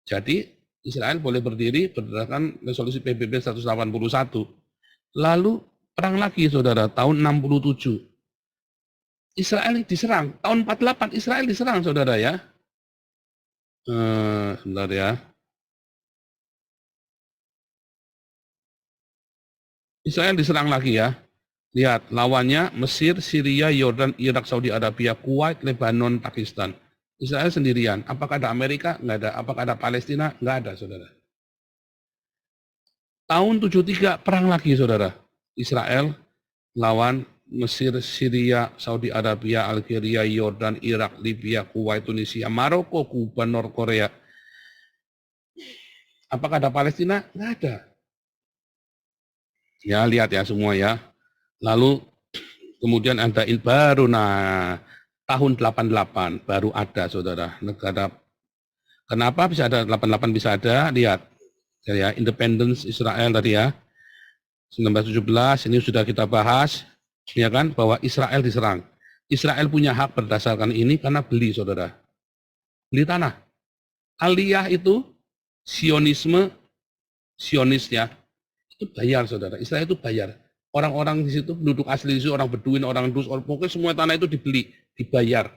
Jadi Israel boleh berdiri berdasarkan resolusi PBB 181. Lalu perang lagi, saudara, tahun 67. Israel diserang. Tahun 48 Israel diserang, saudara ya. Sebentar ya. Israel diserang lagi ya. Lihat, lawannya Mesir, Syria, Yordan, Irak, Saudi Arabia, Kuwait, Lebanon, Pakistan. Israel sendirian. Apakah ada Amerika? Nggak ada. Apakah ada Palestina? Nggak ada, saudara. Tahun 73 perang lagi, saudara. Israel lawan Mesir, Syria, Saudi Arabia, Algeria, Yordan, Irak, Libya, Kuwait, Tunisia, Maroko, Kuba, Nord Korea. Apakah ada Palestina? Nggak ada. Ya, lihat ya semua ya. Lalu kemudian ada baru, tahun 88 baru ada, saudara, negara. Kenapa bisa ada 88 bisa ada? Lihat ya, Independence Israel tadi ya. 1917 ini sudah kita bahas ya kan, bahwa Israel diserang. Israel punya hak berdasarkan ini karena beli, saudara. Beli tanah. Aliyah itu Sionis ya. Itu bayar, saudara. Israel itu bayar. Orang-orang di situ, penduduk asli di situ, orang Beduin, orang Dus, pokoknya semua tanah itu dibeli, dibayar.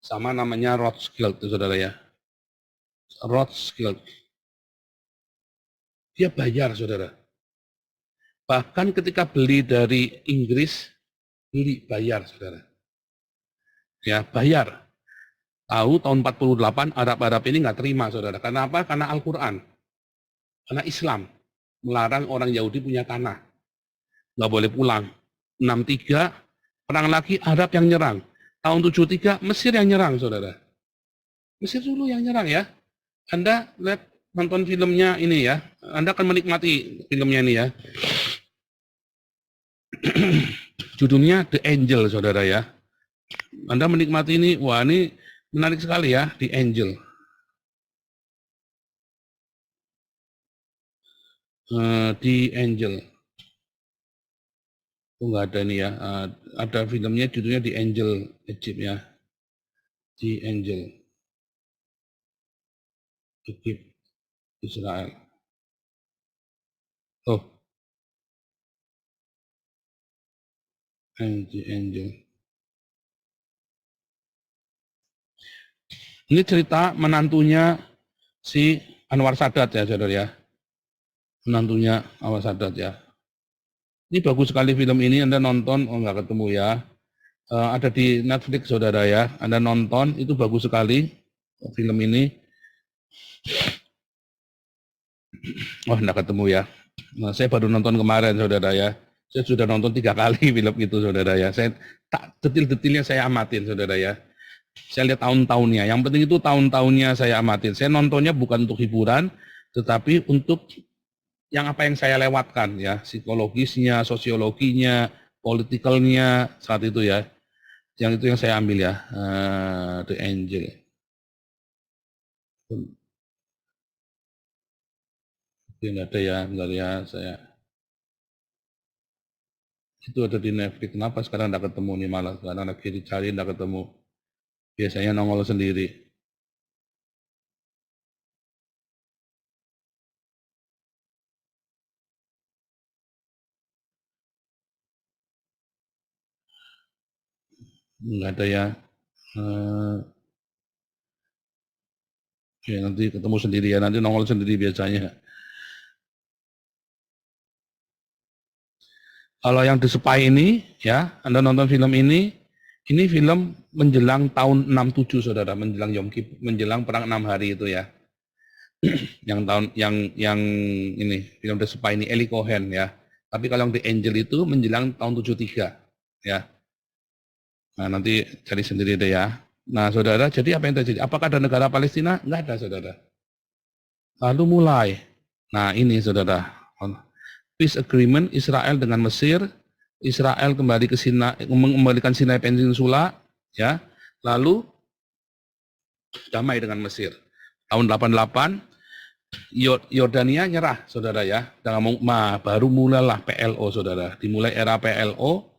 Sama namanya Rothschild, saudara ya. Rothschild. Dia bayar, saudara. Bahkan ketika beli dari Inggris, beli bayar, saudara. Ya, bayar. Tahu tahun 48 Arab-Arab ini nggak terima, saudara. Karena apa? Karena Al-Quran. Karena Islam melarang orang Yahudi punya tanah. Nggak boleh pulang. 63, perang lagi Arab yang nyerang. Tahun 73, Mesir yang nyerang, saudara. Mesir dulu yang nyerang ya. Anda lihat, nonton filmnya ini ya. Anda akan menikmati filmnya ini ya. Judulnya The Angel, saudara ya. Anda menikmati ini, wah ini menarik sekali ya, The Angel. The Angel. Oh, nggak ada ini ya. Ada filmnya judulnya The Angel Egypt ya. The Angel Egypt Israel. Oh, Angel. Ini cerita menantunya si Anwar Sadat ya, saudara ya. Menantunya Anwar Sadat ya. Ini bagus sekali film ini, Anda nonton, oh nggak ketemu ya. Ada di Netflix, saudara ya. Anda nonton, itu bagus sekali film ini. Oh, nggak ketemu ya. Nah, saya baru nonton kemarin, saudara ya. Saya sudah nonton 3 kali film itu, saudara ya. Saya tak detil-detilnya saya amatin, saudara ya. Saya lihat tahun-tahunnya. Yang penting itu tahun-tahunnya saya amatin. Saya nontonnya bukan untuk hiburan, tetapi untuk yang apa yang saya lewatkan ya, psikologisnya, sosiologinya, politikalnya saat itu ya. Yang itu yang saya ambil ya, The Angel. Oke, nggak ada ya, bentar ya, saya. Itu ada di Netflix. Kenapa sekarang nggak ketemu nih malah? Sekarang lagi dicari nggak ketemu. Biasanya nongol sendiri. Nggak ada ya. Ya nanti ketemu sendiri ya, nanti nongol sendiri biasanya. Kalau yang The Spy ini, ya, Anda nonton film ini film menjelang tahun 67, saudara, menjelang Yom Kippur, menjelang perang 6 hari itu ya. yang ini film The Spy ini Eli Cohen ya. Tapi kalau yang The Angel itu menjelang tahun 73 ya. Nah, nanti cari sendiri deh ya. Nah, saudara, jadi apa yang terjadi? Apakah ada negara Palestina? Enggak ada, saudara. Lalu mulai. Nah, ini saudara. Peace agreement Israel dengan Mesir. Israel kembali ke Sinai, mengembalikan Sinai Peninsula, ya. Lalu damai dengan Mesir. Tahun 88 Yordania nyerah, saudara ya. Baru mulailah PLO, saudara. Dimulai era PLO.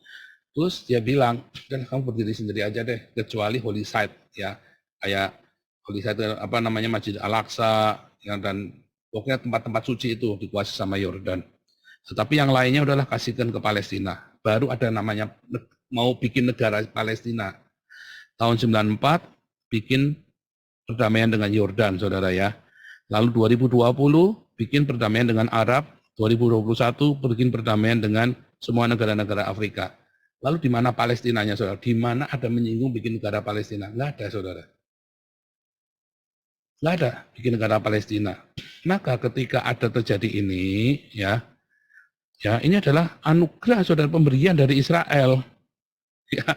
Terus dia bilang, dan kamu berdiri sendiri aja deh, kecuali Holy Site, ya. Kayak Holy Site apa namanya Masjid Al-Aqsa, ya, dan pokoknya tempat-tempat suci itu dikuasai sama Yordan. Tetapi yang lainnya udahlah kasihkan ke Palestina. Baru ada namanya mau bikin negara Palestina. Tahun 94 bikin perdamaian dengan Yordan, saudara ya. Lalu 2020 bikin perdamaian dengan Arab, 2021 bikin perdamaian dengan semua negara-negara Afrika. Lalu di mana Palestinanya, saudara? Di mana ada menyinggung bikin negara Palestina? Nggak ada, saudara. Nggak ada bikin negara Palestina. Maka ketika ada terjadi ini, ya ini adalah anugerah, saudara, pemberian dari Israel. Ya,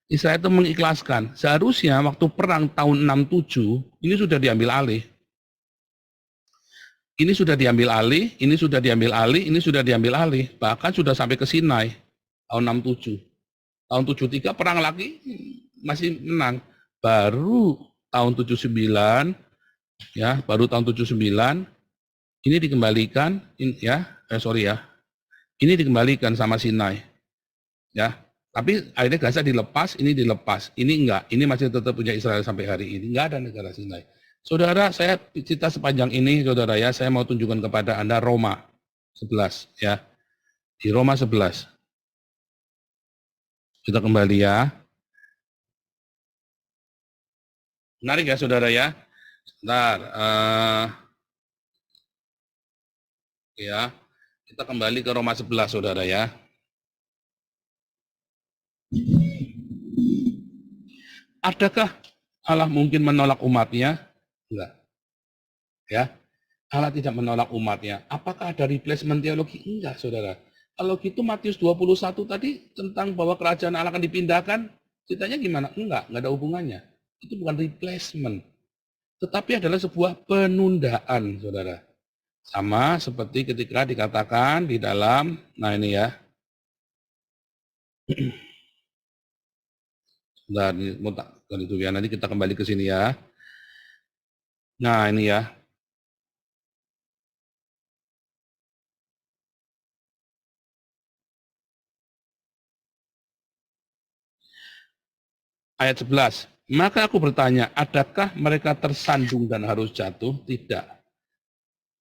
Israel itu mengikhlaskan. Seharusnya waktu perang tahun 67 ini sudah diambil alih. Ini sudah diambil alih, ini sudah diambil alih, ini sudah diambil alih. Bahkan sudah sampai ke Sinai tahun 67. Tahun 73 perang lagi masih menang. Baru tahun 79 ya, baru tahun 79 ini dikembalikan ini dikembalikan sama Sinai. Ya. Tapi akhirnya Gaza dilepas, ini dilepas. Ini enggak, ini masih tetap punya Israel sampai hari ini. Enggak ada negara Sinai. Saudara, saya cerita sepanjang ini, saudara ya, saya mau tunjukkan kepada Anda Roma 11 ya. Di Roma 11. Kita kembali ya. Menarik ya, saudara ya. Sebentar. Ya, kita kembali ke Roma 11, saudara ya. Adakah Allah mungkin menolak umatnya? Enggak. Ya, Allah tidak menolak umatnya. Apakah ada replacement teologi? Enggak, saudara. Kalau gitu Matius 21 tadi tentang bahwa kerajaan Allah akan dipindahkan, ceritanya gimana? Enggak ada hubungannya. Itu bukan replacement. Tetapi adalah sebuah penundaan, saudara. Sama seperti ketika dikatakan di dalam, nah ini ya. Dan itu ya, nanti kita kembali ke sini ya. Nah ini ya. Ayat 11. Maka aku bertanya, adakah mereka tersandung dan harus jatuh? Tidak.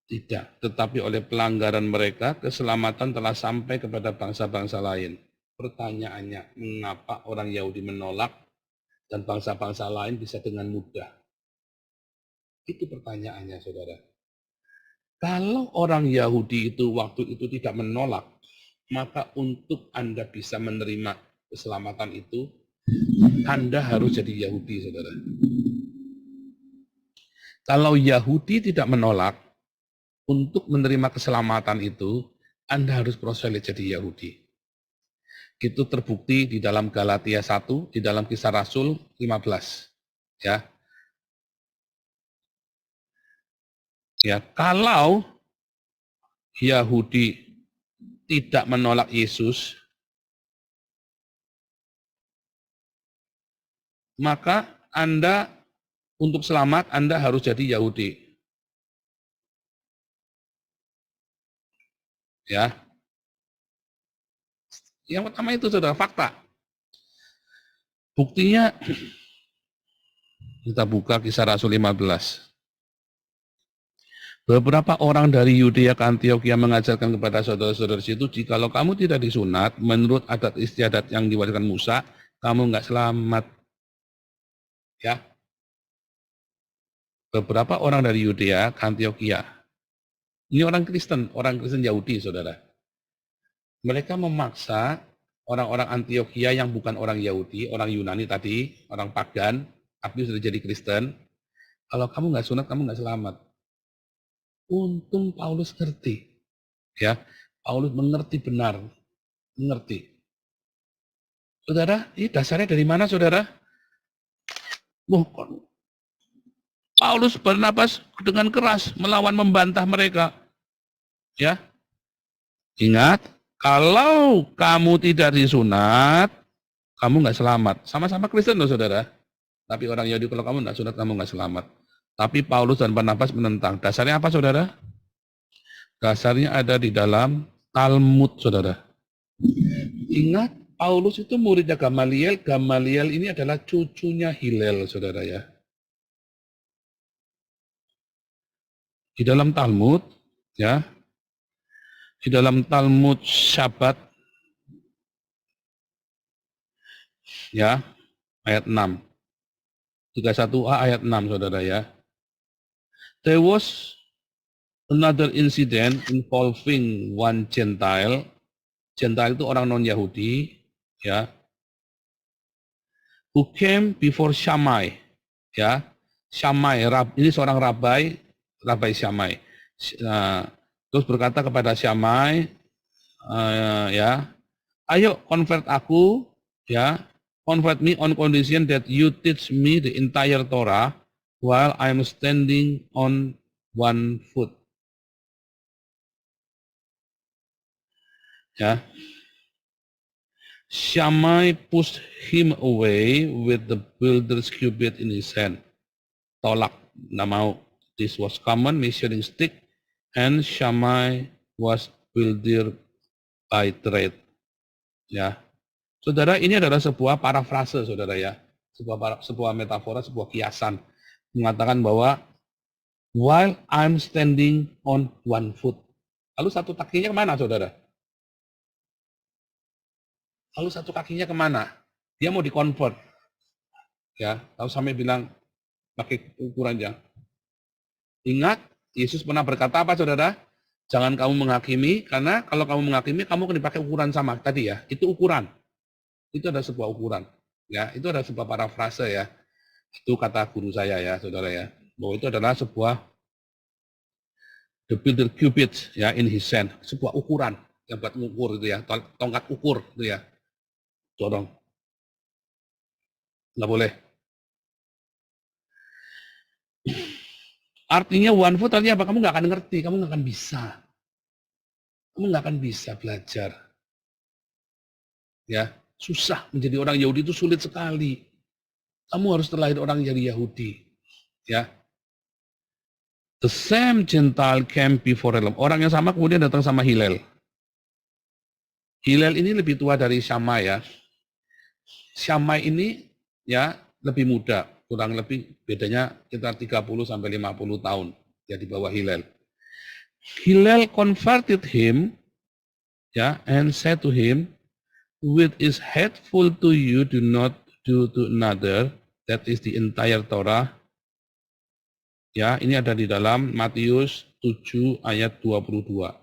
Tidak, tetapi oleh pelanggaran mereka, keselamatan telah sampai kepada bangsa-bangsa lain. Pertanyaannya, mengapa orang Yahudi menolak dan bangsa-bangsa lain bisa dengan mudah? Itu pertanyaannya, saudara. Kalau orang Yahudi itu waktu itu tidak menolak, maka untuk Anda bisa menerima keselamatan itu, Anda harus jadi Yahudi, saudara. Kalau Yahudi tidak menolak, untuk menerima keselamatan itu, Anda harus proselyt jadi Yahudi. Itu terbukti di dalam Galatia 1, di dalam Kisah Rasul 15. Ya. Ya, kalau Yahudi tidak menolak Yesus, maka Anda untuk selamat Anda harus jadi Yahudi. Ya. Yang pertama itu saudara, fakta. Buktinya kita buka Kisah Rasul 15. Beberapa orang dari Yudea ke Antioquia mengajarkan kepada saudara-saudara situ, jikalau kamu tidak disunat menurut adat istiadat yang diwariskan Musa, kamu nggak selamat. Ya. Beberapa orang dari Yudea ke Antioquia. Ini orang Kristen Yahudi, saudara. Mereka memaksa orang-orang Antioquia yang bukan orang Yahudi, orang Yunani tadi, orang pagan, tapi sudah jadi Kristen. Kalau kamu nggak sunat, kamu nggak selamat. Untung Paulus ngerti, ya. Paulus mengerti benar, mengerti. Saudara, ini dasarnya dari mana, saudara? Paulus Barnabas dengan keras melawan membantah mereka. Ya, ingat, kalau kamu tidak disunat, kamu nggak selamat. Sama-sama Kristen loh, saudara. Tapi orang Yahudi kalau kamu nggak sunat, kamu nggak selamat. Tapi Paulus dan Barnabas menentang. Dasarnya apa, saudara? Dasarnya ada di dalam Talmud, saudara. Ingat, Paulus itu muridnya Gamaliel. Gamaliel ini adalah cucunya Hillel, saudara ya. Di dalam Talmud, ya, di dalam Talmud Syabat, ya, ayat 6. 31a ayat 6, saudara ya. There was another incident involving one Gentile. Gentile itu orang non-Yahudi, ya, who came before Shammai, ya. Shammai, ini seorang Rabai Shammai. Terus berkata kepada Shammai, ya, ayo convert aku, ya, convert me on condition that you teach me the entire Torah while I'm standing on one foot. Ya. Shammai pushed him away with the builder's cubit in his hand. Tolak, nggak mau. This was common measuring stick, and Shammai was builder by trade. Ya, saudara, ini adalah sebuah parafrase, saudara ya, sebuah metafora, sebuah kiasan mengatakan bahwa while I'm standing on one foot. Lalu satu kakinya kemana, saudara? Lalu satu kakinya kemana? Dia mau di-convert. Ya, lalu sampai bilang pakai ukurannya. Ingat, Yesus pernah berkata apa, saudara? Jangan kamu menghakimi, karena kalau kamu menghakimi, kamu akan dipakai ukuran sama tadi ya. Itu ukuran. Itu ada sebuah ukuran. Ya, itu ada sebuah parafrase ya. Itu kata guru saya ya, saudara ya. Bahwa itu adalah sebuah the builder cubit ya in his hand, sebuah ukuran yang buat mengukur itu ya, tongkat ukur itu ya. Dorong. Nggak boleh. Artinya one foot artinya apa? Kamu nggak akan ngerti, kamu nggak akan bisa. Kamu nggak akan bisa belajar. Ya, susah menjadi orang Yahudi itu sulit sekali. Kamu harus terlahir orang jadi Yahudi. Ya. The same Gentile came before Hillel. Orang yang sama kemudian datang sama Hillel. Hillel ini lebih tua dari Shammai ya. Shammai ini ya lebih muda, kurang lebih bedanya sekitar 30 sampai 50 tahun ya di bawah Hillel. Hillel converted him, ya, and said to him, "Which is hateful to you, do not do to another." That is the entire Torah. Ya, ini ada di dalam Matius 7 ayat 22.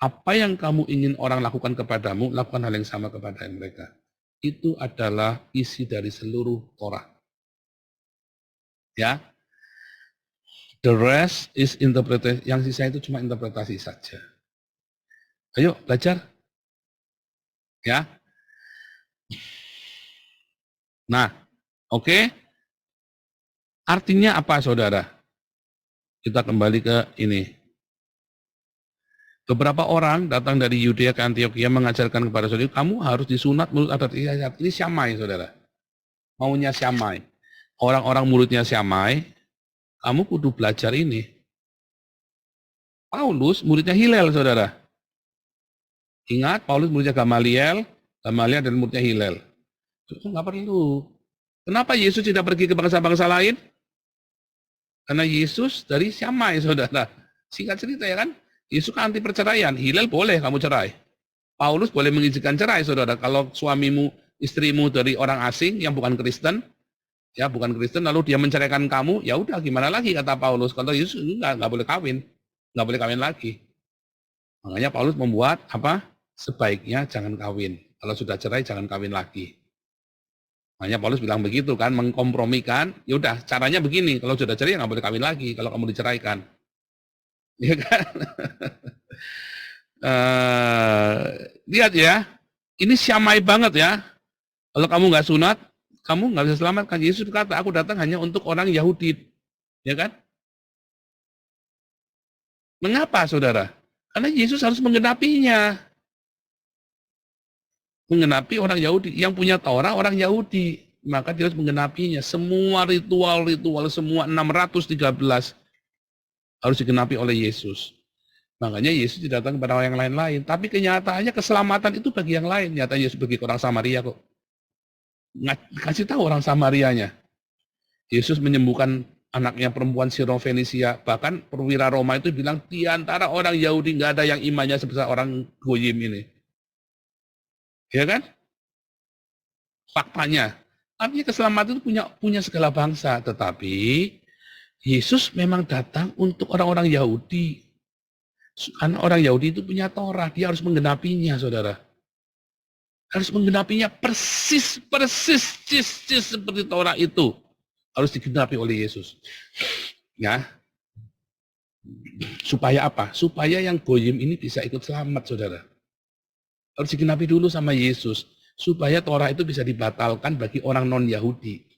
Apa yang kamu ingin orang lakukan kepadamu, lakukan hal yang sama kepada mereka. Itu adalah isi dari seluruh Torah. Ya, the rest is interpretation. Yang sisa itu cuma interpretasi saja. Ayo belajar. Ya. Nah, oke. Artinya apa, saudara? Kita kembali ke ini. Beberapa orang datang dari Yudea ke Antioquia mengajarkan kepada saudara, kamu harus disunat menurut adat istiadat. Ini Syamai, saudara. Maunya Syamai. Orang-orang muridnya Syamai, kamu kudu belajar ini. Paulus muridnya Hillel, saudara. Ingat, Paulus muridnya Gamaliel, Gamaliel dan muridnya Hillel. Itu nggak perlu. Kenapa Yesus tidak pergi ke bangsa-bangsa lain? Karena Yesus dari Syamai, saudara. Singkat cerita ya kan, Yesus kan anti perceraian. Hillel boleh kamu cerai. Paulus boleh mengizinkan cerai, saudara. Kalau suamimu, istrimu dari orang asing yang bukan Kristen, ya bukan Kristen, lalu dia menceraikan kamu, ya udah gimana lagi kata Paulus. Kalau Yesus nggak boleh kawin, nggak boleh kawin lagi. Makanya Paulus membuat apa? Sebaiknya jangan kawin. Kalau sudah cerai jangan kawin lagi. Makanya Paulus bilang begitu kan, mengkompromikan. Ya udah caranya begini. Kalau sudah cerai nggak boleh kawin lagi. Kalau kamu diceraikan, ya kan? Lihat ya, ini Syamai banget ya. Kalau kamu nggak sunat, kamu nggak bisa selamatkan. Yesus berkata, aku datang hanya untuk orang Yahudi, ya kan? Mengapa, saudara? Karena Yesus harus menggenapinya. Menggenapi orang Yahudi. Yang punya Torah orang Yahudi. Maka dia harus menggenapinya. Semua ritual-ritual, semua 613 harus digenapi oleh Yesus. Makanya Yesus tidak datang kepada orang yang lain-lain. Tapi kenyataannya keselamatan itu bagi yang lain. Nyata Yesus pergi ke orang Samaria kok. Kasih tahu orang Samarianya. Yesus menyembuhkan anaknya perempuan Sirofenisia. Bahkan perwira Roma itu bilang, di antara orang Yahudi nggak ada yang imannya sebesar orang Goyim ini. Ya kan? Faktanya. Artinya keselamatan itu punya segala bangsa. Tetapi Yesus memang datang untuk orang-orang Yahudi. Karena orang Yahudi itu punya Torah. Dia harus menggenapinya, saudara. Harus menggenapinya persis seperti Torah itu. Harus digenapi oleh Yesus. Ya. Supaya apa? Supaya yang Goyim ini bisa ikut selamat, saudara. Harus digenapi dulu sama Yesus. Supaya Torah itu bisa dibatalkan bagi orang non-Yahudi.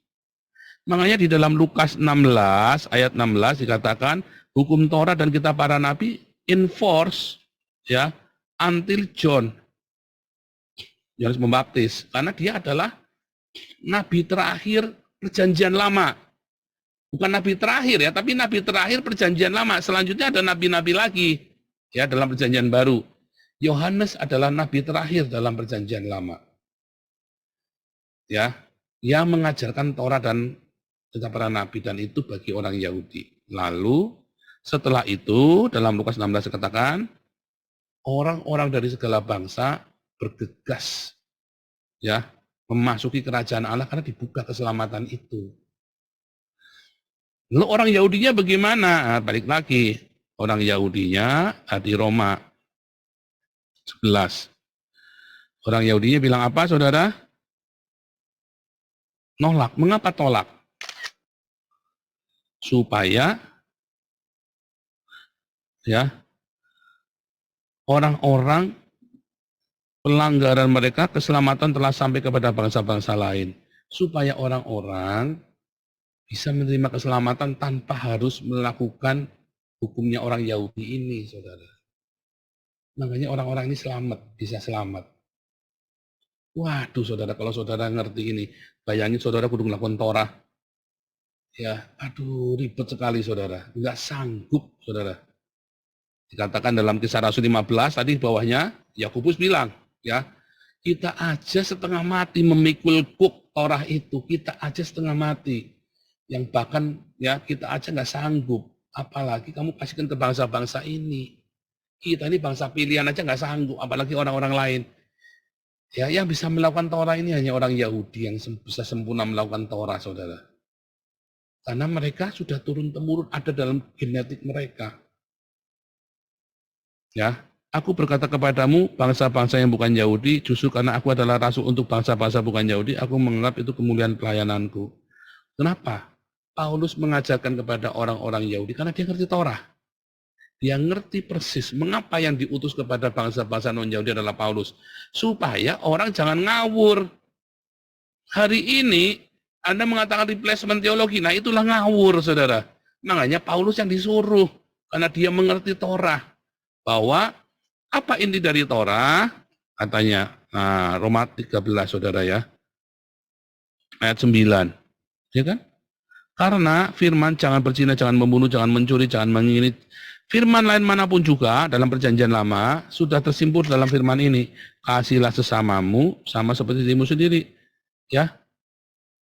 Makanya di dalam Lukas 16, ayat 16 dikatakan, hukum Torah dan kitab para nabi enforce, ya, until John. Yohanes Pembaptis. Karena dia adalah nabi terakhir perjanjian lama. Bukan nabi terakhir ya, tapi nabi terakhir perjanjian lama. Selanjutnya ada nabi-nabi lagi ya dalam perjanjian baru. Yohanes adalah nabi terakhir dalam perjanjian lama. Ya, yang mengajarkan Torah dan kitab para nabi, dan itu bagi orang Yahudi. Lalu setelah itu dalam Lukas 16 dikatakan orang-orang dari segala bangsa bergegas ya memasuki kerajaan Allah karena dibuka keselamatan itu. Lalu orang Yahudinya bagaimana? Nah, balik lagi, orang Yahudinya di Roma 11. Orang Yahudinya bilang apa, saudara? Nolak. Mengapa tolak? Supaya ya orang-orang pelanggaran mereka keselamatan telah sampai kepada bangsa-bangsa lain. Supaya orang-orang bisa menerima keselamatan tanpa harus melakukan hukumnya orang Yahudi ini, saudara. Makanya orang-orang ini bisa selamat. Waduh, saudara, kalau saudara ngerti ini, bayangin saudara kudu melakukan Torah. Ya, aduh, ribet sekali, saudara. Enggak sanggup, saudara. Dikatakan dalam Kisah Rasul 15, tadi bawahnya, Yakobus bilang, ya, kita aja setengah mati memikul kuk Torah itu, kita aja setengah mati. Yang bahkan ya kita aja nggak sanggup, apalagi kamu kasihkan ke bangsa-bangsa ini. Kita ini bangsa pilihan aja nggak sanggup, apalagi orang-orang lain. Ya, yang bisa melakukan Torah ini hanya orang Yahudi yang bisa sempurna melakukan Torah, saudara. Karena mereka sudah turun-temurun ada dalam genetik mereka. Ya, aku berkata kepadamu, bangsa-bangsa yang bukan Yahudi, justru karena aku adalah rasul untuk bangsa-bangsa bukan Yahudi, aku menganggap itu kemuliaan pelayananku. Kenapa? Paulus mengajarkan kepada orang-orang Yahudi karena dia ngerti Torah. Dia ngerti persis mengapa yang diutus kepada bangsa-bangsa non-Yahudi adalah Paulus. Supaya orang jangan ngawur. Hari ini Anda mengatakan replacement teologi, nah itulah ngawur, saudara. Makanya Paulus yang disuruh, karena dia mengerti Torah. Bahwa apa inti dari Torah? Katanya, nah, Roma 13, saudara ya. Ayat 9. Ya kan? Karena firman jangan berzina, jangan membunuh, jangan mencuri, jangan mengingini. Firman lain manapun juga dalam perjanjian lama sudah tersimpul dalam firman ini. Kasihlah sesamamu sama seperti dirimu sendiri. Ya,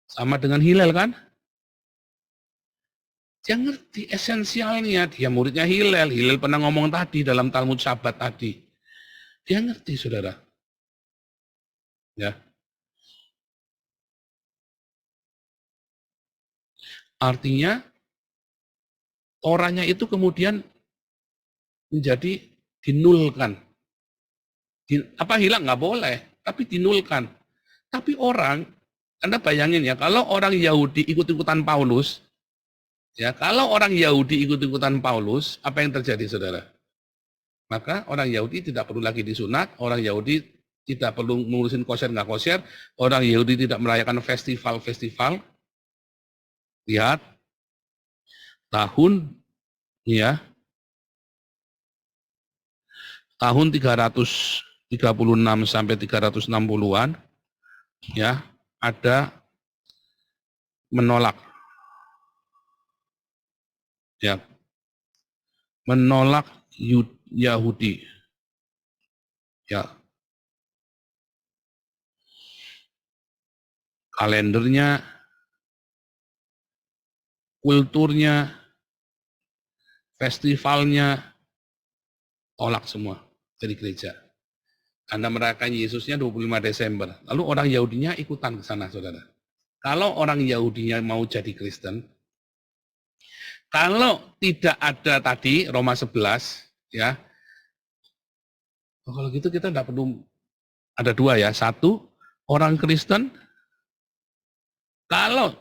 sama dengan Hillel kan? Dia ngerti esensialnya. Dia muridnya Hillel. Hillel pernah ngomong tadi dalam Talmud Sabat tadi. Dia ngerti, saudara. Ya. Artinya, Torahnya itu kemudian menjadi dinulkan. Apa hilang? Nggak boleh, tapi dinulkan. Tapi orang, Anda bayangin ya, kalau orang Yahudi ikut-ikutan Paulus, ya, kalau orang Yahudi ikut-ikutan Paulus, apa yang terjadi, saudara? Maka orang Yahudi tidak perlu lagi disunat, orang Yahudi tidak perlu mengurusin kosher nggak kosher, orang Yahudi tidak merayakan festival-festival. Lihat, tahun ya, tahun 336 sampai 360-an ya, ada menolak ya, menolak Yahudi ya, kalendernya, kulturnya, festivalnya tolak semua dari gereja. Anda merayakan Yesusnya 25 Desember. Lalu orang Yahudinya ikutan ke sana, saudara. Kalau orang Yahudinya mau jadi Kristen, kalau tidak ada tadi Roma 11, ya, kalau gitu kita tidak perlu, ada dua ya. Satu, orang Kristen, kalau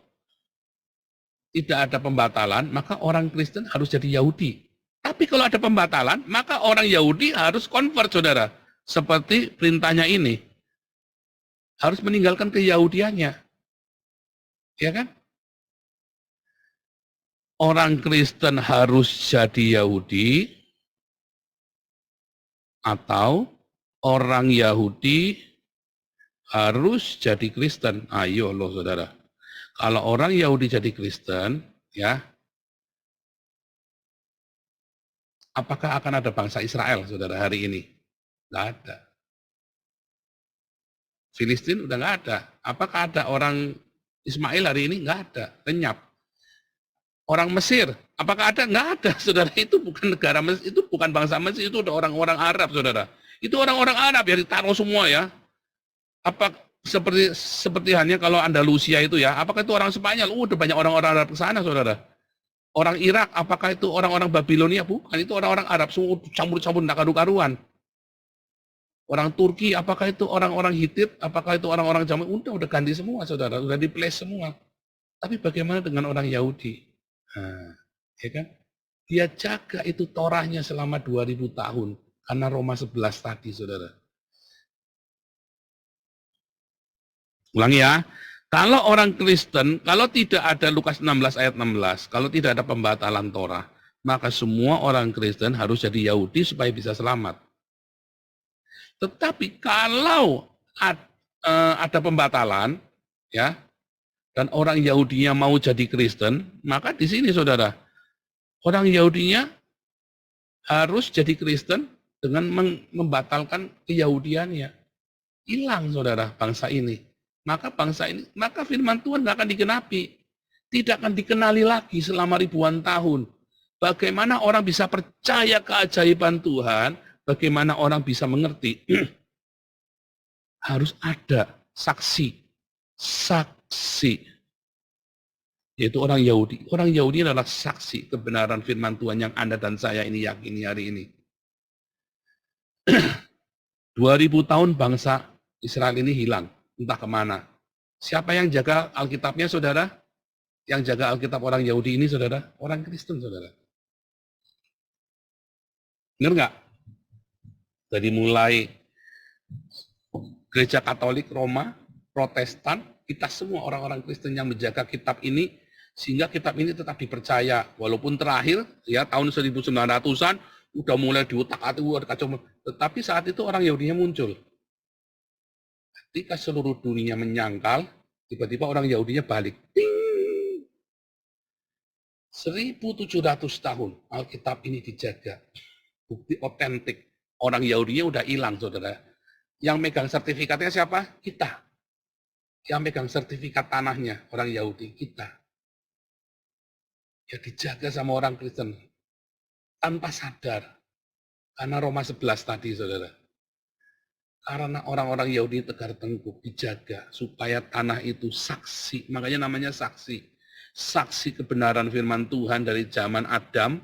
tidak ada pembatalan, maka orang Kristen harus jadi Yahudi. Tapi kalau ada pembatalan, maka orang Yahudi harus convert, saudara. Seperti perintahnya ini. Harus meninggalkan keyahudiannya. Ya kan? Orang Kristen harus jadi Yahudi, atau orang Yahudi harus jadi Kristen. Ayo loh, saudara. Kalau orang Yahudi jadi Kristen, ya, apakah akan ada bangsa Israel, saudara, hari ini? Nggak ada. Filistin udah nggak ada. Apakah ada orang Ismail hari ini? Nggak ada. Lenyap. Orang Mesir, apakah ada? Nggak ada, saudara. Itu bukan negara Mesir, itu bukan bangsa Mesir, itu udah orang-orang Arab, saudara. Itu orang-orang Arab ya, ditaruh semua ya. Apa seperti halnya kalau Andalusia itu ya, apakah itu orang Spanyol? Udah banyak orang-orang Arab ke sana, saudara. Orang Irak, apakah itu orang-orang Babilonia? Bukan, itu orang-orang Arab, semua campur-campur, nggak karu-karuan. Orang Turki, apakah itu orang-orang Hitit? Apakah itu orang-orang Jawa? Udah ganti semua, saudara. Udah di-place semua. Tapi bagaimana dengan orang Yahudi? Nah, ya kan? Dia jaga itu Torahnya selama 2000 tahun. Karena Roma 11 tadi, saudara. Ulangi ya. Kalau orang Kristen, kalau tidak ada Lukas 16 ayat 16, kalau tidak ada pembatalan Torah, maka semua orang Kristen harus jadi Yahudi supaya bisa selamat. Tetapi kalau ada pembatalan, ya, dan orang Yahudinya mau jadi Kristen, maka di sini, saudara, orang Yahudinya harus jadi Kristen dengan membatalkan keyahudiannya. Hilang, saudara, bangsa ini. Maka firman Tuhan nggak akan digenapi. Tidak akan dikenali lagi selama ribuan tahun. Bagaimana orang bisa percaya keajaiban Tuhan, bagaimana orang bisa mengerti, harus ada saksi. Saksi. Yaitu orang Yahudi. Orang Yahudi adalah saksi kebenaran firman Tuhan yang Anda dan saya ini yakini hari ini. 2000 tahun bangsa Israel ini hilang, entah kemana. Siapa yang jaga Alkitabnya, saudara? Yang jaga Alkitab orang Yahudi ini, saudara? Orang Kristen, saudara. Benar nggak? Dari mulai gereja Katolik, Roma, Protestan, kita semua orang-orang Kristen yang menjaga kitab ini, sehingga kitab ini tetap dipercaya. Walaupun terakhir, ya tahun 1900-an, udah mulai diutak-atik, kacau. Tetapi saat itu orang Yahudinya muncul. Ketika seluruh dunia menyangkal, tiba-tiba orang Yahudinya balik. Ting! 1700 tahun Alkitab ini dijaga. Bukti otentik. Orang Yahudinya udah hilang, saudara. Yang megang sertifikatnya siapa? Kita. Yang megang sertifikat tanahnya, orang Yahudi, kita. Ya dijaga sama orang Kristen. Tanpa sadar. Karena Roma 11 tadi, saudara. Karena orang-orang Yahudi tegar tengkuk, dijaga supaya tanah itu saksi. Makanya namanya saksi. Saksi kebenaran firman Tuhan dari zaman Adam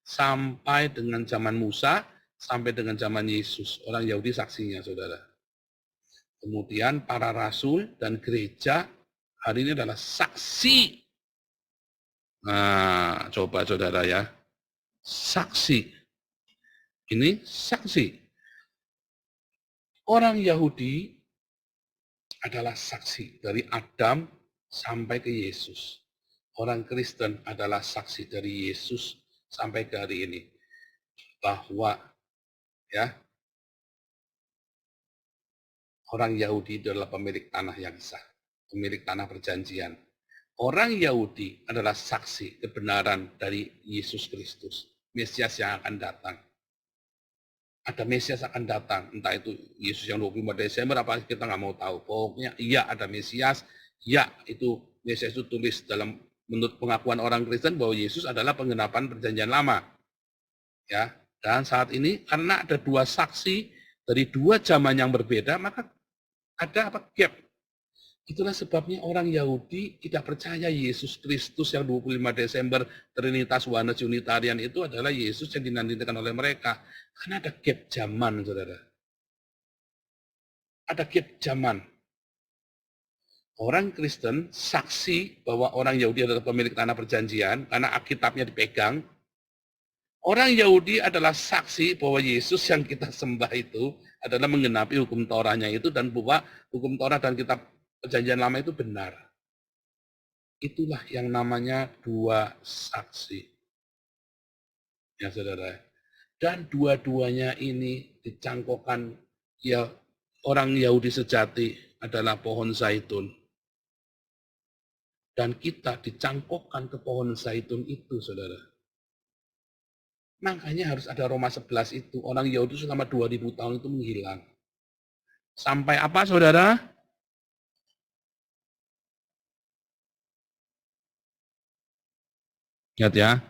sampai dengan zaman Musa, sampai dengan zaman Yesus. Orang Yahudi saksinya, saudara. Kemudian para rasul dan gereja hari ini adalah saksi. Nah, coba saudara ya. Saksi. Ini saksi. Orang Yahudi adalah saksi dari Adam sampai ke Yesus. Orang Kristen adalah saksi dari Yesus sampai ke hari ini. Bahwa ya orang Yahudi adalah pemilik tanah yang sah, pemilik tanah perjanjian. Orang Yahudi adalah saksi kebenaran dari Yesus Kristus, Mesias yang akan datang. Ada Mesias akan datang, entah itu Yesus yang 25 Desember, apa kita nggak mau tahu. Pokoknya iya ada Mesias, ya itu Mesias itu tulis dalam menurut pengakuan orang Kristen bahwa Yesus adalah penggenapan perjanjian lama. Ya, dan saat ini karena ada dua saksi dari dua zaman yang berbeda, maka ada apa gap. Itulah sebabnya orang Yahudi tidak percaya Yesus Kristus yang 25 Desember Trinitas Oneness Unitarian itu adalah Yesus yang dinantikan oleh mereka. Karena ada gap zaman, saudara. Ada gap zaman. Orang Kristen saksi bahwa orang Yahudi adalah pemilik tanah perjanjian karena Alkitabnya dipegang. Orang Yahudi adalah saksi bahwa Yesus yang kita sembah itu adalah menggenapi hukum Torahnya itu dan bahwa hukum Torah dan kitab perjanjian lama itu benar. Itulah yang namanya dua saksi. Ya saudara. Dan dua-duanya ini dicangkokkan, ya orang Yahudi sejati adalah pohon zaitun. Dan kita dicangkokkan ke pohon zaitun itu, saudara. Makanya harus ada Roma 11 itu. Orang Yahudi selama 2000 tahun itu menghilang. Sampai apa, saudara? Lihat ya.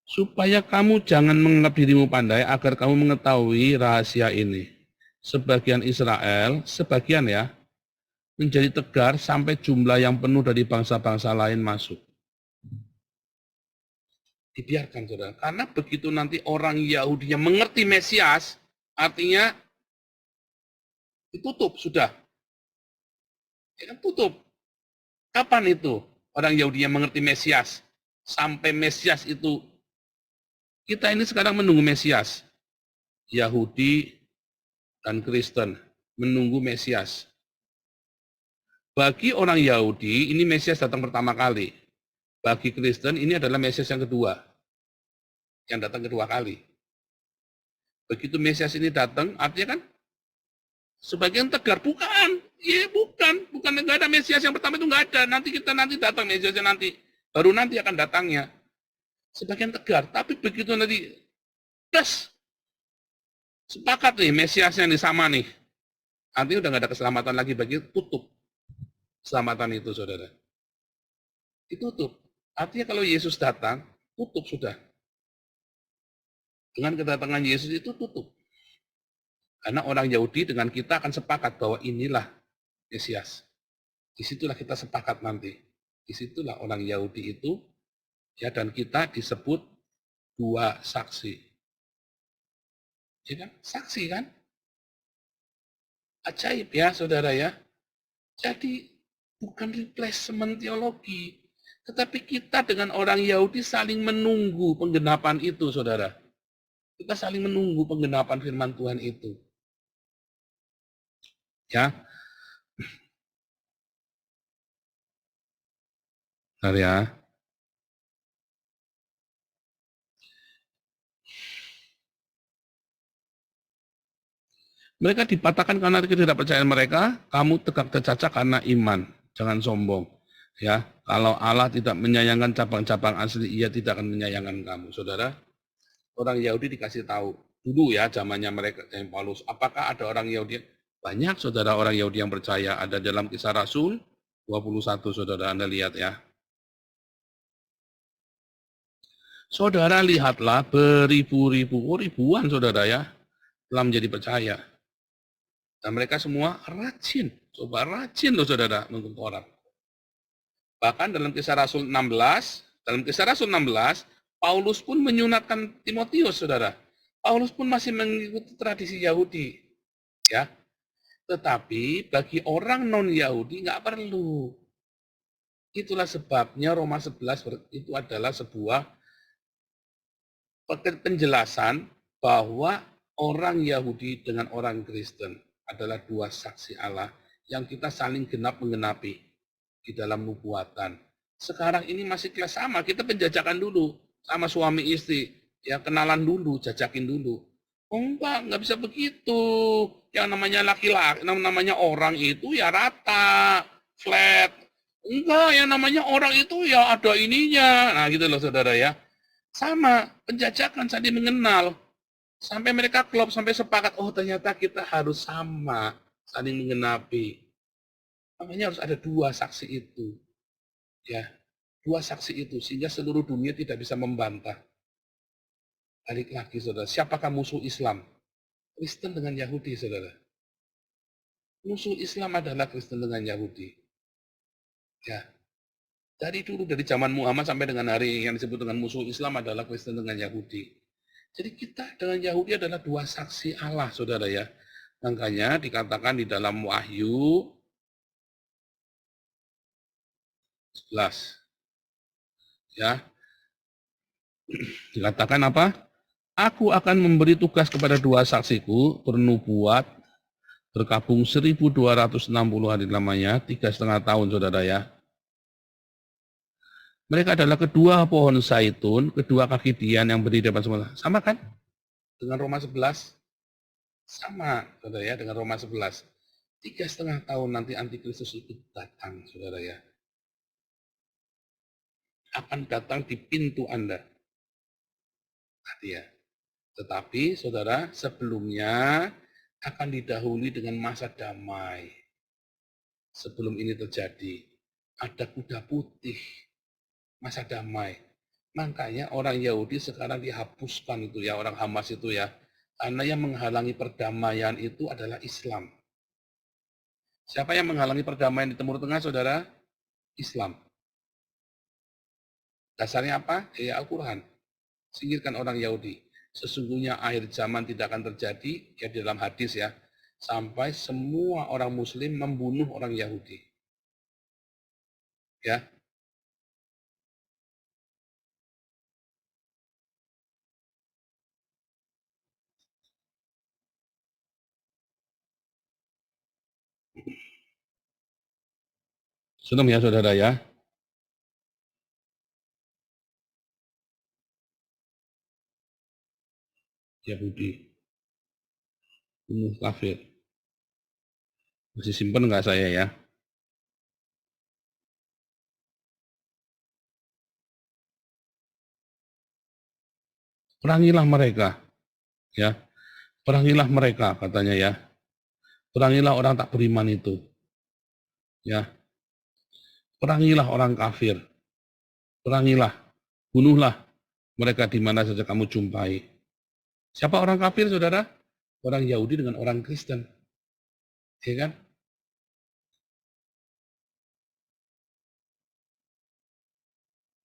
Supaya kamu jangan menganggap dirimu pandai agar kamu mengetahui rahasia ini. Sebagian Israel, sebagian ya, menjadi tegar sampai jumlah yang penuh dari bangsa-bangsa lain masuk. Dibiarkan, saudara. Karena begitu nanti orang Yahudi yang mengerti Mesias, artinya ditutup sudah. Ya kan tutup. Kapan itu orang Yahudi yang mengerti Mesias? Sampai Mesias itu, kita ini sekarang menunggu Mesias. Yahudi dan Kristen menunggu Mesias. Bagi orang Yahudi, ini Mesias datang pertama kali. Bagi Kristen, ini adalah Mesias yang kedua. Yang datang kedua kali. Begitu Mesias ini datang, artinya kan sebagian tegar, bukan, ya bukan, nggak ada Mesias yang pertama itu nggak ada. Nanti kita datang Mesiasnya nanti, baru nanti akan datangnya. Sebagian tegar, tapi begitu nanti, das, Sepakat nih, Mesiasnya nih sama nih. Artinya udah nggak ada keselamatan lagi bagi tutup keselamatan itu, saudara. Ditutup. Artinya kalau Yesus datang, tutup sudah. Dengan kedatangan Yesus itu tutup. Karena orang Yahudi dengan kita akan sepakat bahwa inilah Mesias. Disitulah kita sepakat nanti. Disitulah orang Yahudi itu, ya, dan kita disebut dua saksi. Ya kan? Saksi kan? Ajaib ya, saudara ya. Jadi bukan replacement teologi, tetapi kita dengan orang Yahudi saling menunggu penggenapan itu, saudara. Kita saling menunggu penggenapan firman Tuhan itu. Ya, benar ya. Mereka dipatahkan karena ketidakpercayaan mereka, kamu tegak tercaca karena iman. Jangan sombong. Ya, kalau Allah tidak menyayangkan cabang-cabang asli, ia tidak akan menyayangkan kamu. Saudara, orang Yahudi dikasih tahu. Dulu ya, zamannya mereka, zaman Paulus. Apakah ada orang Yahudi? Banyak saudara orang Yahudi yang percaya. Ada dalam Kisah Rasul 21, saudara Anda lihat ya. Saudara lihatlah beribu-ribu, ribuan saudara ya, telah menjadi percaya. Dan mereka semua rajin, coba rajin loh saudara menuntut Taurat. Bahkan dalam Kisah Rasul 16, Paulus pun menyunatkan Timotius, saudara. Paulus pun masih mengikuti tradisi Yahudi, ya. Tetapi bagi orang non-Yahudi nggak perlu. Itulah sebabnya Roma 11 itu adalah sebuah penjelasan bahwa orang Yahudi dengan orang Kristen adalah dua saksi Allah yang kita saling genap menggenapi di dalam nubuatan. Sekarang ini masih kelas sama, kita penjajakan dulu sama suami istri, ya kenalan dulu, jajakin dulu. Oh enggak bisa begitu. Yang namanya laki-laki, namanya orang itu ya rata, flat. Enggak, yang namanya orang itu ya ada ininya. Nah gitu loh saudara ya. Sama, penjajakan saling mengenal. Sampai mereka klop, sampai sepakat, oh ternyata kita harus sama, saling mengenapi. Makanya harus ada dua saksi itu. Ya, dua saksi itu, sehingga seluruh dunia tidak bisa membantah. Balik lagi, saudara, siapakah musuh Islam? Kristen dengan Yahudi, saudara. Musuh Islam adalah Kristen dengan Yahudi. Ya, dari dulu, dari zaman Muhammad sampai dengan hari yang disebut dengan musuh Islam adalah Kristen dengan Yahudi. Jadi kita dengan Yahudi adalah dua saksi Allah, saudara ya. Makanya dikatakan di dalam Wahyu 11, ya, dikatakan apa? Aku akan memberi tugas kepada dua saksiku, bernubuat, berkabung 1260 hari lamanya, 3,5 tahun, saudara ya. Mereka adalah kedua pohon zaitun, kedua kaki dian yang berdiri di depan semua. Sama kan? Dengan Roma 11? Sama, saudara ya, dengan Roma 11. 3,5 tahun nanti antikristus itu datang, saudara ya. Akan datang di pintu Anda. Hati ya. Tetapi, saudara, sebelumnya akan didahului dengan masa damai. Sebelum ini terjadi, ada kuda putih, masa damai. Makanya orang Yahudi sekarang dihapuskan itu ya, orang Hamas itu ya. Karena yang menghalangi perdamaian itu adalah Islam. Siapa yang menghalangi perdamaian di Timur Tengah, saudara? Islam. Dasarnya apa? Ya Al-Quran. Singkirkan orang Yahudi. Sesungguhnya akhir zaman tidak akan terjadi, ya di dalam hadis ya, sampai semua orang Muslim membunuh orang Yahudi. Ya, sudah ya saudara ya. Yahudi, bunuh kafir. Masih simpen nggak saya ya? Perangilah mereka, ya. Perangilah mereka, katanya ya. Perangilah orang tak beriman itu. Ya, perangilah orang kafir. Perangilah, bunuhlah mereka di mana saja kamu jumpai. Siapa orang kafir, saudara? Orang Yahudi dengan orang Kristen. Ya kan?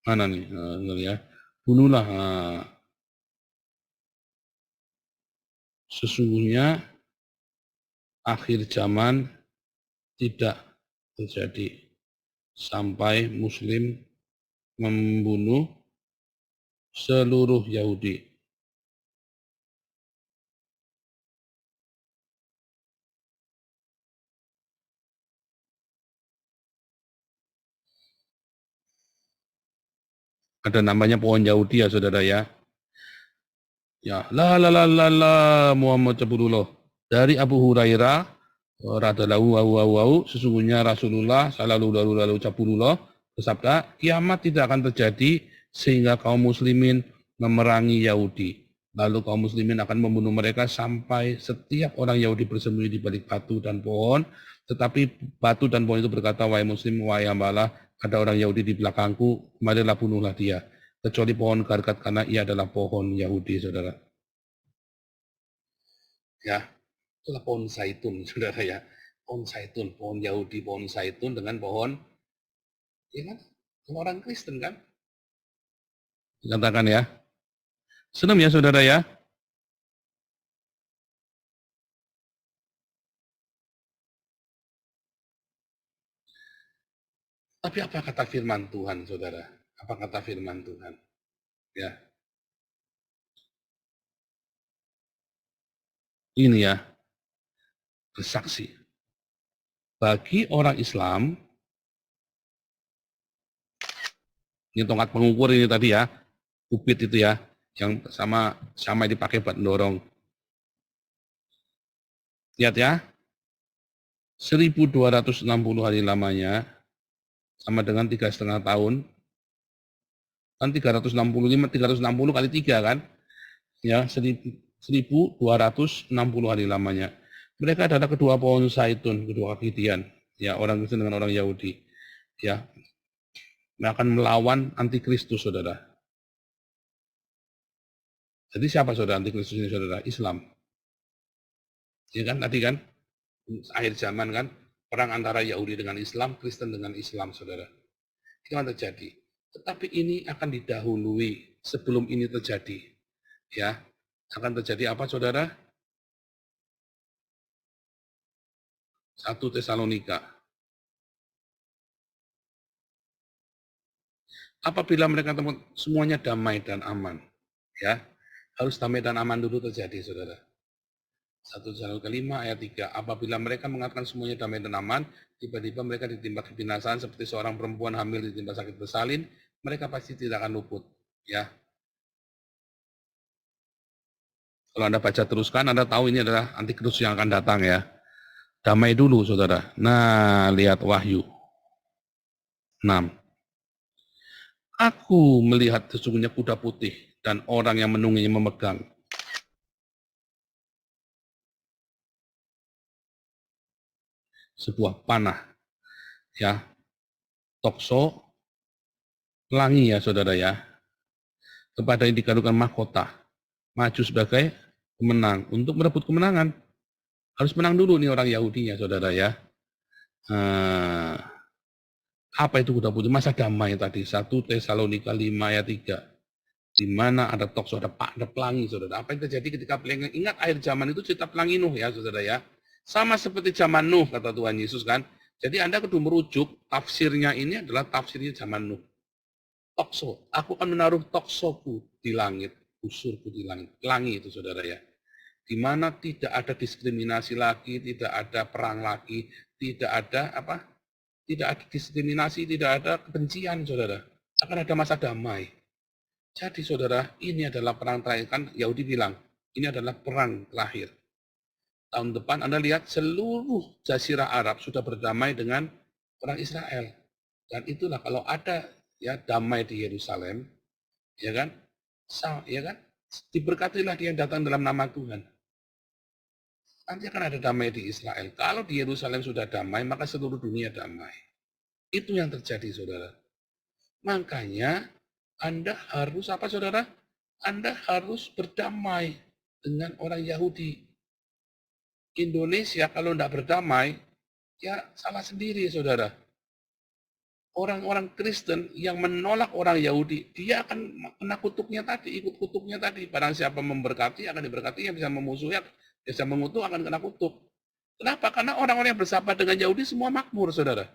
Mana nih? Ya. Bunuhlah. Sesungguhnya akhir zaman tidak terjadi sampai Muslim membunuh seluruh Yahudi. Ada namanya pohon Yahudi ya, saudara ya. Ya, Muhammad Cabulullah. Dari Abu Hurairah, radhiyallahu sesungguhnya Rasulullah sallallahu lalu Cabulullah bersabda, kiamat tidak akan terjadi sehingga kaum muslimin memerangi Yahudi. Lalu kaum muslimin akan membunuh mereka sampai setiap orang Yahudi bersembunyi di balik batu dan pohon. Tetapi batu dan pohon itu berkata, wahai muslim, wahai hambalah, ada orang Yahudi di belakangku, marilah bunuhlah dia. Kecuali pohon garkat karena ia adalah pohon Yahudi, saudara. Ya, itulah pohon zaitun, saudara ya. Pohon zaitun, pohon Yahudi, pohon zaitun dengan pohon, ya kan? Orang Kristen kan? Katakan ya. Senang ya, saudara ya. Tapi apa kata firman Tuhan, saudara? Apa kata firman Tuhan? Ya. Ini ya, bersaksi. Bagi orang Islam, ini tongkat pengukur ini tadi ya, kupit itu ya, yang sama dipakai buat mendorong. Lihat ya, 1260 hari lamanya, sama dengan 3,5 tahun, kan 360 kali 3 kan, ya 1260 hari lamanya. Mereka adalah kedua pohon zaitun, kedua kegiatan, ya orang Kristen dengan orang Yahudi, ya akan melawan antikristus, saudara. Jadi siapa saudara antikristus ini, saudara? Islam. Ya kan tadi kan akhir zaman kan perang antara Yahudi dengan Islam, Kristen dengan Islam, saudara. Itu akan terjadi. Tetapi ini akan didahului sebelum ini terjadi. Ya, akan terjadi apa, saudara? 1 Tesalonika. Apabila mereka semuanya damai dan aman, ya harus damai dan aman dulu terjadi, saudara. 1 Tesalonika 5 ayat 3. Apabila mereka mengatakan semuanya damai dan aman, tiba-tiba mereka ditimpa kebinasaan seperti seorang perempuan hamil ditimpa sakit bersalin, mereka pasti tidak akan luput. Ya. Kalau Anda baca teruskan, Anda tahu ini adalah antikristus yang akan datang ya. Damai dulu, saudara. Nah, lihat Wahyu 6. Aku melihat sesungguhnya kuda putih dan orang yang menungganginya memegang sebuah panah, ya, tokso, pelangi ya, saudara ya. Kepada yang digarukan mahkota, maju sebagai pemenang untuk merebut kemenangan. Harus menang dulu nih orang Yahudinya, saudara ya. Apa itu kuda putih? Masa damai tadi, 1 Tesalonika 5 ayat 3. Di mana ada tokso, ada pelangi, saudara. Apa yang terjadi ketika pelangi? Ingat akhir zaman itu cerita pelangi Nuh ya, saudara ya. Sama seperti zaman Nuh, kata Tuhan Yesus kan. Jadi Anda kudu merujuk, tafsirnya ini adalah tafsirnya zaman Nuh. Tokso, aku akan menaruh toksoku di langit, usurku di langit. Pelangi itu, saudara ya. Di mana tidak ada diskriminasi lagi, tidak ada perang lagi, tidak ada apa? Tidak ada diskriminasi, tidak ada kebencian, saudara. Akan ada masa damai. Jadi, saudara, ini adalah perang terakhir. Kan Yahudi bilang, ini adalah perang terakhir. Tahun depan Anda lihat seluruh jazirah Arab sudah berdamai dengan orang Israel. Dan itulah kalau ada ya damai di Yerusalem, ya kan? Ya kan? Diberkatilah dia yang datang dalam nama Tuhan. Nanti akan ada damai di Israel. Kalau di Yerusalem sudah damai, maka seluruh dunia damai. Itu yang terjadi, saudara. Makanya Anda harus apa, saudara? Anda harus berdamai dengan orang Yahudi. Indonesia kalau tidak berdamai, ya salah sendiri, saudara. Orang-orang Kristen yang menolak orang Yahudi, dia akan kena kutuknya tadi, ikut kutuknya tadi. Barang siapa memberkati, akan diberkati. Yang bisa memusuhi, bisa mengutuk, akan kena kutuk. Kenapa? Karena orang-orang yang bersahabat dengan Yahudi semua makmur, saudara.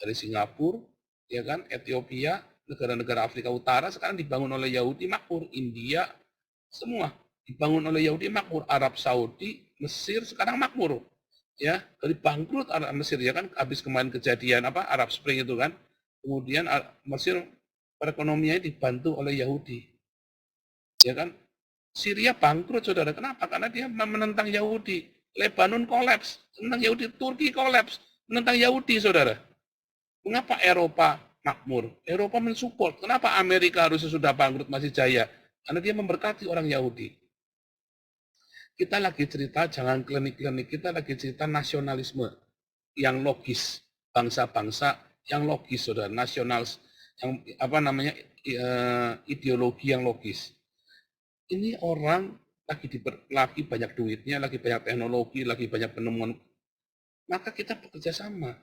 Dari Singapura, ya kan, Ethiopia, negara-negara Afrika Utara sekarang dibangun oleh Yahudi makmur. India, semua dibangun oleh Yahudi makmur. Arab Saudi, Mesir sekarang makmur. Ya, dari bangkrut Arab Mesir, ya kan, habis kemarin kejadian apa Arab Spring itu kan. Kemudian Mesir perekonomiannya dibantu oleh Yahudi. Ya kan? Syria bangkrut, saudara. Kenapa? Karena dia menentang Yahudi. Lebanon kolaps, menentang Yahudi. Turki kolaps, menentang Yahudi, saudara. Mengapa Eropa makmur? Eropa mensupport. Kenapa Amerika harusnya sudah bangkrut masih jaya? Karena dia memberkati orang Yahudi. Kita lagi cerita, jangan klinik-klinik, kita lagi cerita nasionalisme yang logis, bangsa-bangsa yang logis, saudara, nasional, yang apa namanya, ideologi yang logis. Ini orang lagi banyak duitnya, lagi banyak teknologi, lagi banyak penemuan, maka kita bekerja sama.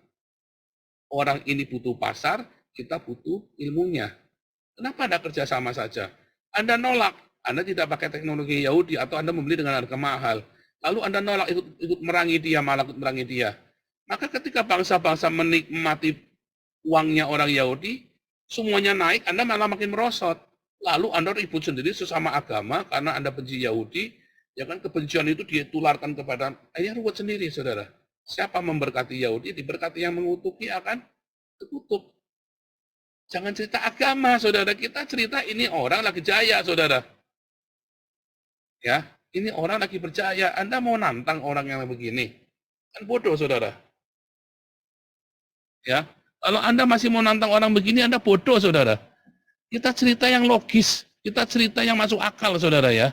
Orang ini butuh pasar, kita butuh ilmunya. Kenapa Anda kerja sama saja? Anda nolak, Anda tidak pakai teknologi Yahudi atau Anda membeli dengan harga mahal. Lalu Anda nolak, ikut merangi dia, malah ikut merangi dia. Maka ketika bangsa-bangsa menikmati uangnya orang Yahudi, semuanya naik, Anda malah makin merosot. Lalu Anda ribut sendiri sesama agama karena Anda benci Yahudi, ya kan, kebencian itu ditularkan kepada, akhirnya ruwet sendiri, saudara. Siapa memberkati Yahudi, diberkati, yang mengutuki akan terkutuk. Jangan cerita agama, saudara. Kita cerita ini orang lagi jaya, saudara. Ya, ini orang lagi berjaya. Anda mau nantang orang yang begini, kan bodoh, saudara. Ya, kalau Anda masih mau nantang orang begini, Anda bodoh, saudara. Kita cerita yang logis, kita cerita yang masuk akal, saudara ya.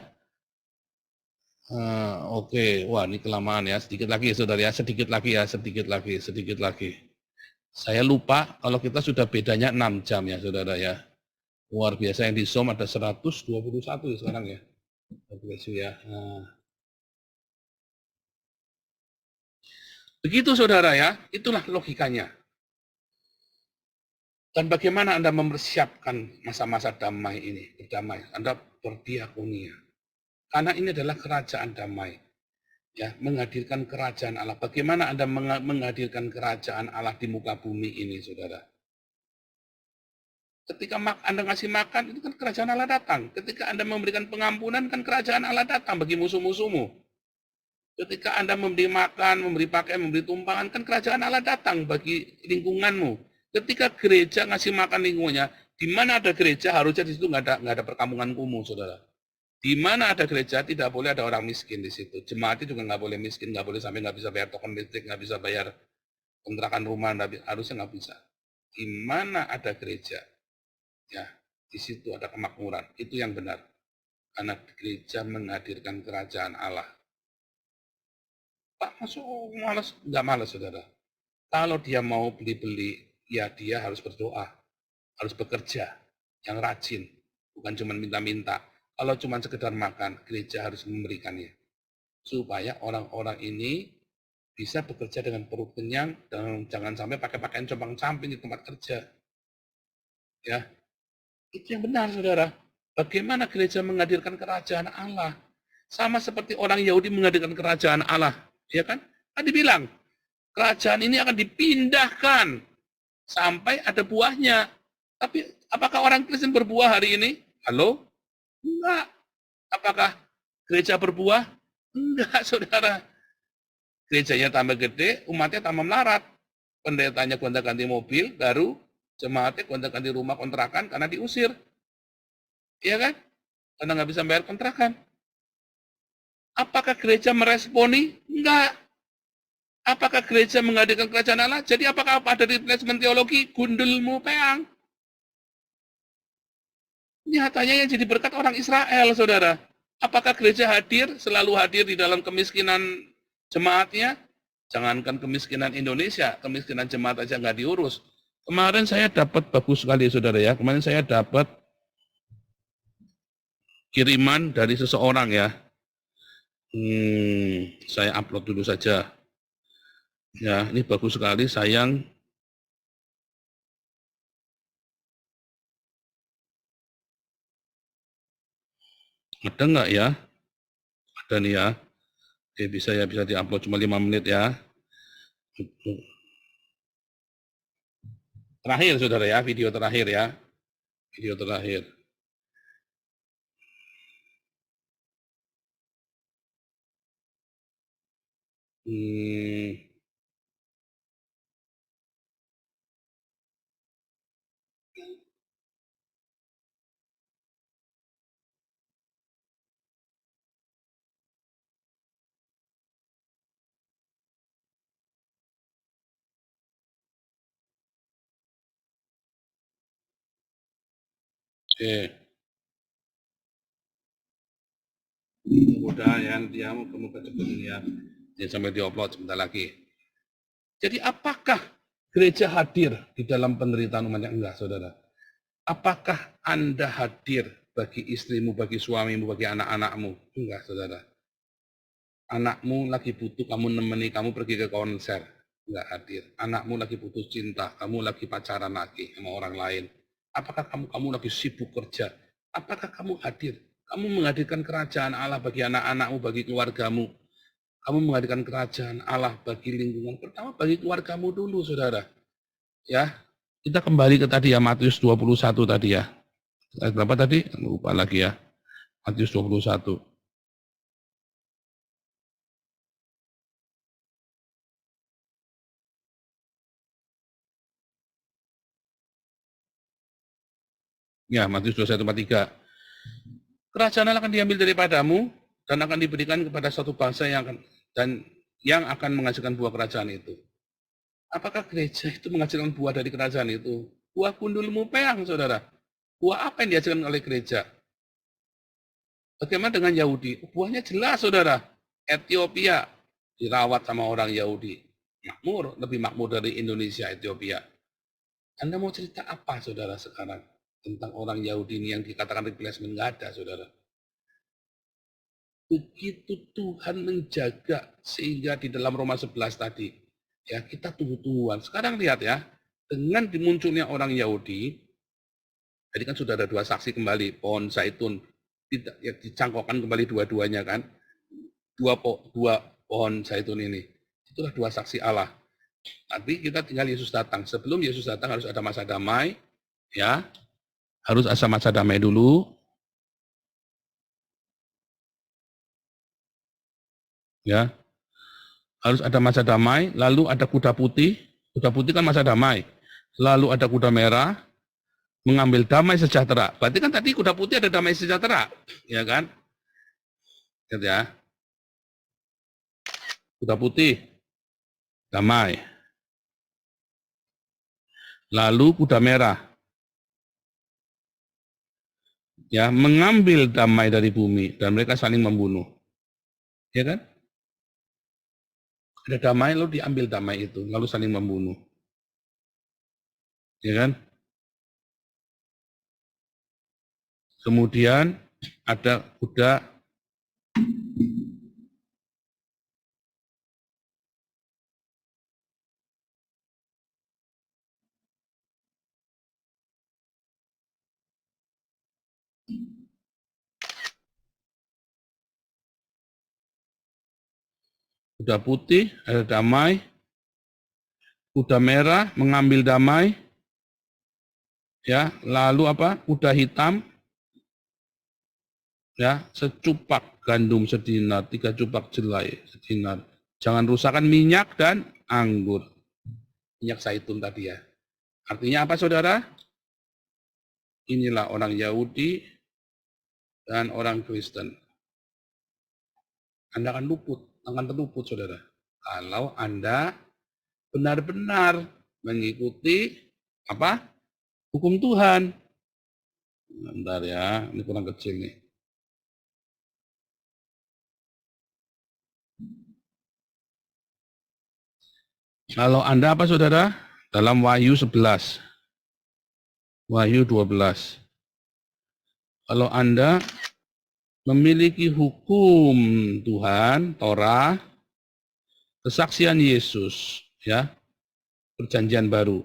Oke. Wah, ini kelamaan ya. Sedikit lagi, saudara ya. Sedikit lagi ya, sedikit lagi. Saya lupa kalau kita sudah bedanya 6 jam ya, saudara ya. Luar biasa, yang di Zoom ada 121 ya sekarang ya. Begitu, saudara ya. Itulah logikanya. Dan bagaimana Anda mempersiapkan masa-masa damai ini, berdamai. Anda berdiakonia. Karena ini adalah kerajaan damai. Ya, menghadirkan kerajaan Allah. Bagaimana Anda menghadirkan kerajaan Allah di muka bumi ini, saudara? Ketika Anda ngasih makan, itu kan kerajaan Allah datang. Ketika Anda memberikan pengampunan, kan kerajaan Allah datang bagi musuh-musuhmu. Ketika Anda memberi makan, memberi pakaian, memberi tumpangan, kan kerajaan Allah datang bagi lingkunganmu. Ketika gereja ngasih makan lingkungannya, di mana ada gereja, harusnya di situ nggak ada perkampungan kumuh, saudara. Di mana ada gereja, tidak boleh ada orang miskin di situ. Jemaat juga nggak boleh miskin, nggak boleh sampai nggak bisa bayar token listrik, nggak bisa bayar kontrakan rumah, harusnya nggak bisa. Di mana ada gereja, ya di situ ada kemakmuran. Itu yang benar. Karena gereja menghadirkan kerajaan Allah. Pak, masuk malas? Nggak malas, saudara. Kalau dia mau beli-beli, ya dia harus berdoa, harus bekerja, yang rajin, bukan cuma minta-minta. Kalau cuma sekedar makan, gereja harus memberikannya. Supaya orang-orang ini bisa bekerja dengan perut kenyang, dan jangan sampai pakai pakaian compang-camping di tempat kerja. Ya, itu yang benar, saudara. Bagaimana gereja menghadirkan kerajaan Allah? Sama seperti orang Yahudi menghadirkan kerajaan Allah. Ya kan? Kan dibilang, kerajaan ini akan dipindahkan sampai ada buahnya. Tapi apakah orang Kristen berbuah hari ini? Halo? Enggak. Apakah gereja berbuah? Enggak, saudara. Gerejanya tambah gede, umatnya tambah melarat. Pendetanya gonta-ganti mobil baru, jemaatnya gonta-ganti rumah kontrakan karena diusir. Iya kan? Karena nggak bisa bayar kontrakan. Apakah gereja meresponi? Enggak. Apakah gereja menghadirkan kerajaan Allah? Jadi apakah ada replacement teologi? Gundulmu peang. Nyatanya yang jadi berkat orang Israel, saudara. Apakah gereja hadir, selalu hadir di dalam kemiskinan Jemaatnya, jangankan kemiskinan Indonesia, kemiskinan jemaat aja nggak diurus. Kemarin saya dapat, bagus sekali saudara ya, kemarin saya dapat kiriman dari seseorang ya. Saya upload dulu saja. Ya, ini bagus sekali, sayang. Ada nggak ya? Ada nih ya. Oke, bisa ya, bisa diupload cuma 5 menit ya. Terakhir saudara ya, video terakhir ya. Video terakhir. Oke. Mudah-mudahan dia kamu cepet ini ya. Jangan sampai diupload sebentar lagi. Jadi apakah gereja hadir di dalam penderitaan umatnya? Enggak, saudara. Apakah Anda hadir bagi istrimu, bagi suamimu, bagi anak-anakmu? Enggak, saudara. Anakmu lagi butuh kamu nemeni, kamu pergi ke konser. Enggak hadir. Anakmu lagi butuh cinta, kamu lagi pacaran lagi sama orang lain. Apakah kamu lagi sibuk kerja? Apakah kamu hadir? Kamu menghadirkan kerajaan Allah bagi anak-anakmu, bagi keluargamu. Kamu menghadirkan kerajaan Allah bagi lingkungan. Pertama bagi keluargamu dulu, saudara. Ya, kita kembali ke tadi ya, Matius 21 tadi ya. Berapa tadi? Lupa lagi ya. Matius 21. Ya, Matius 21:43. Kerajaan Allah akan diambil daripadamu dan akan diberikan kepada suatu bangsa yang akan menghasilkan buah kerajaan itu. Apakah gereja itu menghasilkan buah dari kerajaan itu? Buah gundulmu peang, saudara. Buah apa yang dihasilkan oleh gereja? Bagaimana dengan Yahudi? Buahnya jelas, saudara. Ethiopia dirawat sama orang Yahudi. Makmur, lebih makmur dari Indonesia, Ethiopia. Anda mau cerita apa, saudara, sekarang? Tentang orang Yahudi ini yang dikatakan replacement, nggak ada, saudara. Begitu Tuhan menjaga, sehingga di dalam Roma 11 tadi, ya kita tunggu-tungguan. Sekarang lihat ya, dengan dimunculnya orang Yahudi, jadi kan sudah ada 2 saksi kembali, pohon zaitun, tidak ya, dicangkokkan kembali dua-duanya kan, dua pohon zaitun ini. Itulah 2 saksi Allah. Tapi kita tinggal Yesus datang. Sebelum Yesus datang harus ada masa damai, ya. Harus ada masa damai dulu. Ya. Harus ada masa damai, lalu ada kuda putih. Kuda putih kan masa damai. Lalu ada kuda merah mengambil damai sejahtera. Berarti kan tadi kuda putih ada damai sejahtera, ya kan? Lihat ya. Kuda putih damai. Lalu kuda merah ya mengambil damai dari bumi dan mereka saling membunuh. Ya kan? Ada damai lalu diambil damai itu lalu saling membunuh. Ya kan? Kemudian ada kuda putih, ada damai, kuda merah mengambil damai, ya, lalu apa? Kuda hitam, ya, secupak gandum sedinar, 3 cupak jelai sedinar. Jangan rusakkan minyak dan anggur. Minyak zaitun tadi ya. Artinya apa, saudara? Inilah orang Yahudi dan orang Kristen. Anda akan terluput, saudara. Kalau Anda benar-benar mengikuti apa? Hukum Tuhan. Bentar ya, ini kurang kecil nih. Kalau Anda apa saudara? Dalam Wahyu 11. Wahyu 12. Kalau Anda memiliki hukum Tuhan, Torah, kesaksian Yesus, ya, perjanjian baru,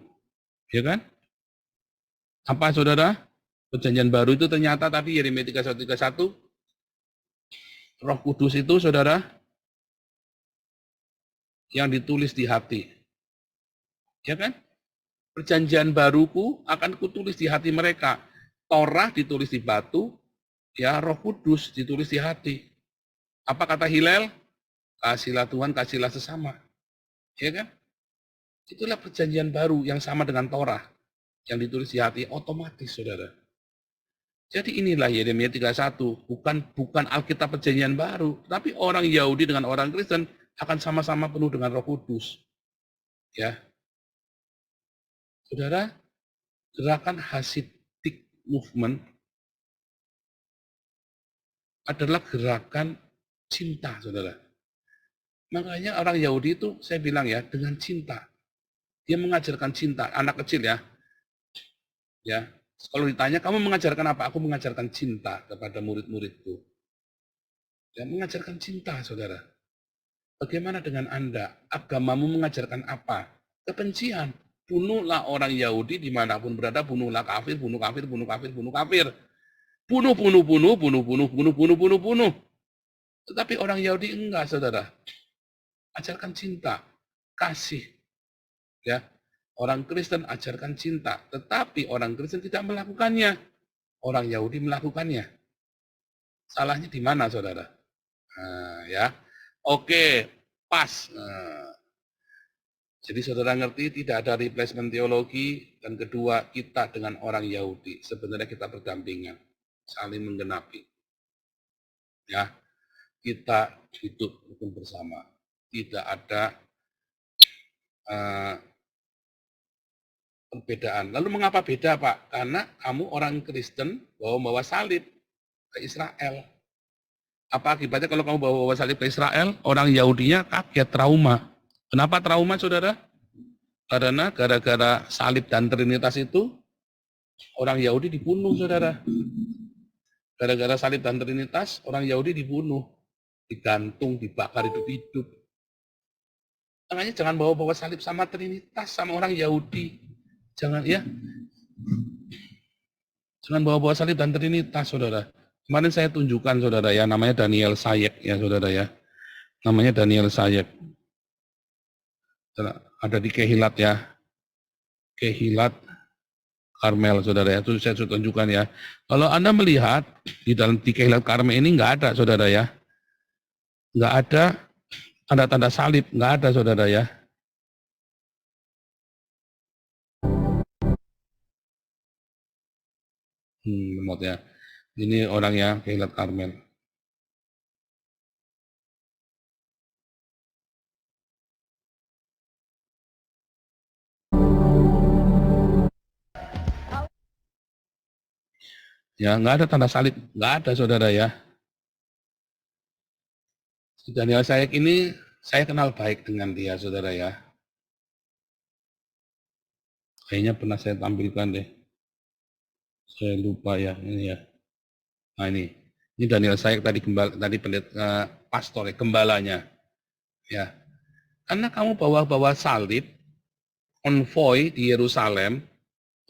ya kan? Apa saudara? Perjanjian baru itu ternyata tadi Yeremia 31:31, Roh Kudus itu saudara yang ditulis di hati, ya kan? Perjanjian baruku akan kutulis di hati mereka. Torah ditulis di batu, ya, Roh Kudus ditulis di hati. Apa kata Hillel? Kasihlah Tuhan, kasihlah sesama. Ya kan? Itulah perjanjian baru yang sama dengan Torah yang ditulis di hati otomatis, saudara. Jadi inilah Yeremia 31, bukan Alkitab perjanjian baru, tapi orang Yahudi dengan orang Kristen akan sama-sama penuh dengan Roh Kudus. Ya. Saudara, gerakan Hasidic movement adalah gerakan cinta, saudara. Makanya orang Yahudi itu, saya bilang ya, dengan cinta. Dia mengajarkan cinta, anak kecil ya. Ya, kalau ditanya, kamu mengajarkan apa? Aku mengajarkan cinta kepada murid-muridku. Ya, mengajarkan cinta, saudara. Bagaimana dengan Anda? Agamamu mengajarkan apa? Kebencian. Bunuhlah orang Yahudi dimanapun berada, bunuhlah kafir, bunuh kafir, bunuh kafir, bunuh kafir. Bunuh, bunuh, bunuh, bunuh, bunuh, bunuh, bunuh, bunuh, bunuh. Tetapi orang Yahudi enggak, saudara. Ajarkan cinta, kasih. Ya, orang Kristen ajarkan cinta, tetapi orang Kristen tidak melakukannya. Orang Yahudi melakukannya. Salahnya di mana, saudara? Nah, ya, oke, pas. Nah, jadi saudara ngerti tidak ada replacement teologi, dan kedua kita dengan orang Yahudi sebenarnya kita berdampingan, saling menggenapi. Ya, kita hidup bersama. Tidak ada perbedaan. Lalu mengapa beda, Pak? Karena kamu orang Kristen bawa salib ke Israel. Apa akibatnya kalau kamu bawa salib ke Israel? Orang Yahudinya kaget, trauma. Kenapa trauma, saudara? Karena gara-gara salib dan Trinitas itu, orang Yahudi dibunuh, saudara. Gara-gara salib dan Trinitas, orang Yahudi dibunuh. Digantung, dibakar hidup-hidup. Makanya jangan bawa-bawa salib sama Trinitas, sama orang Yahudi. Jangan, ya. Jangan bawa-bawa salib dan Trinitas, saudara. Kemarin saya tunjukkan, saudara, ya, namanya Daniel Sayek, ya, saudara, ya. Namanya Daniel Sayek. Ada di Kehilat, ya. Kehilat Karmel, saudara, ya. Itu saya sudah tunjukkan, ya. Kalau Anda melihat di dalam di Kehilat Karmel ini nggak ada, saudara, ya. Nggak ada tanda-tanda salib, nggak ada, saudara, ya. Lemotnya. Ini orangnya Kehilat Karmel. Ya, nggak ada tanda salib, nggak ada, saudara, ya. Daniel Sayek ini saya kenal baik dengan dia, saudara, ya. Kayaknya pernah saya tampilkan deh. Saya lupa, ya, ini, ya. Nah, ini Daniel Sayek tadi pastor, ya, gembalanya, ya. Karena kamu bawa salib konvoy di Yerusalem,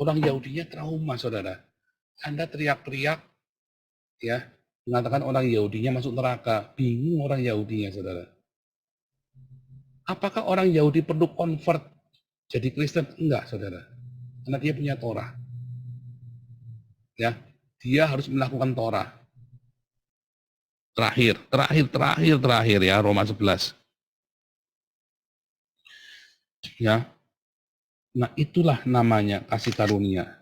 orang Yahudinya trauma, saudara. Anda teriak-teriak, ya, mengatakan orang Yahudinya masuk neraka. Bingung orang Yahudinya, saudara. Apakah orang Yahudi perlu convert jadi Kristen? Enggak, saudara. Karena dia punya Torah. Ya, dia harus melakukan Torah. Terakhir ya, Roma 11. Ya. Nah, itulah namanya kasih karunia.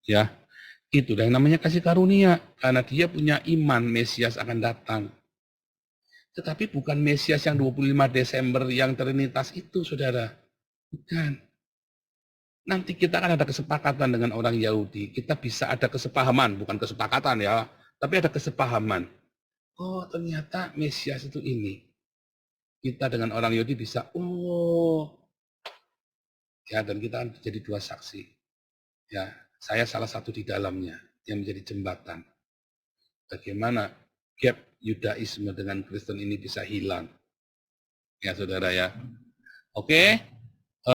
Ya. Itu yang namanya kasih karunia, karena dia punya iman Mesias akan datang. Tetapi bukan Mesias yang 25 Desember yang Trinitas itu, saudara. Bukan. Nanti kita akan ada kesepakatan dengan orang Yahudi. Kita bisa ada kesepahaman, bukan kesepakatan, ya, tapi ada kesepahaman. oh ternyata Mesias itu ini. Kita dengan orang Yahudi bisa, oh, ya, dan kita akan jadi dua saksi. Ya, saya salah satu di dalamnya yang menjadi jembatan. Bagaimana gap Yudaisme dengan Kristen ini bisa hilang. Ya, saudara ya. Oke.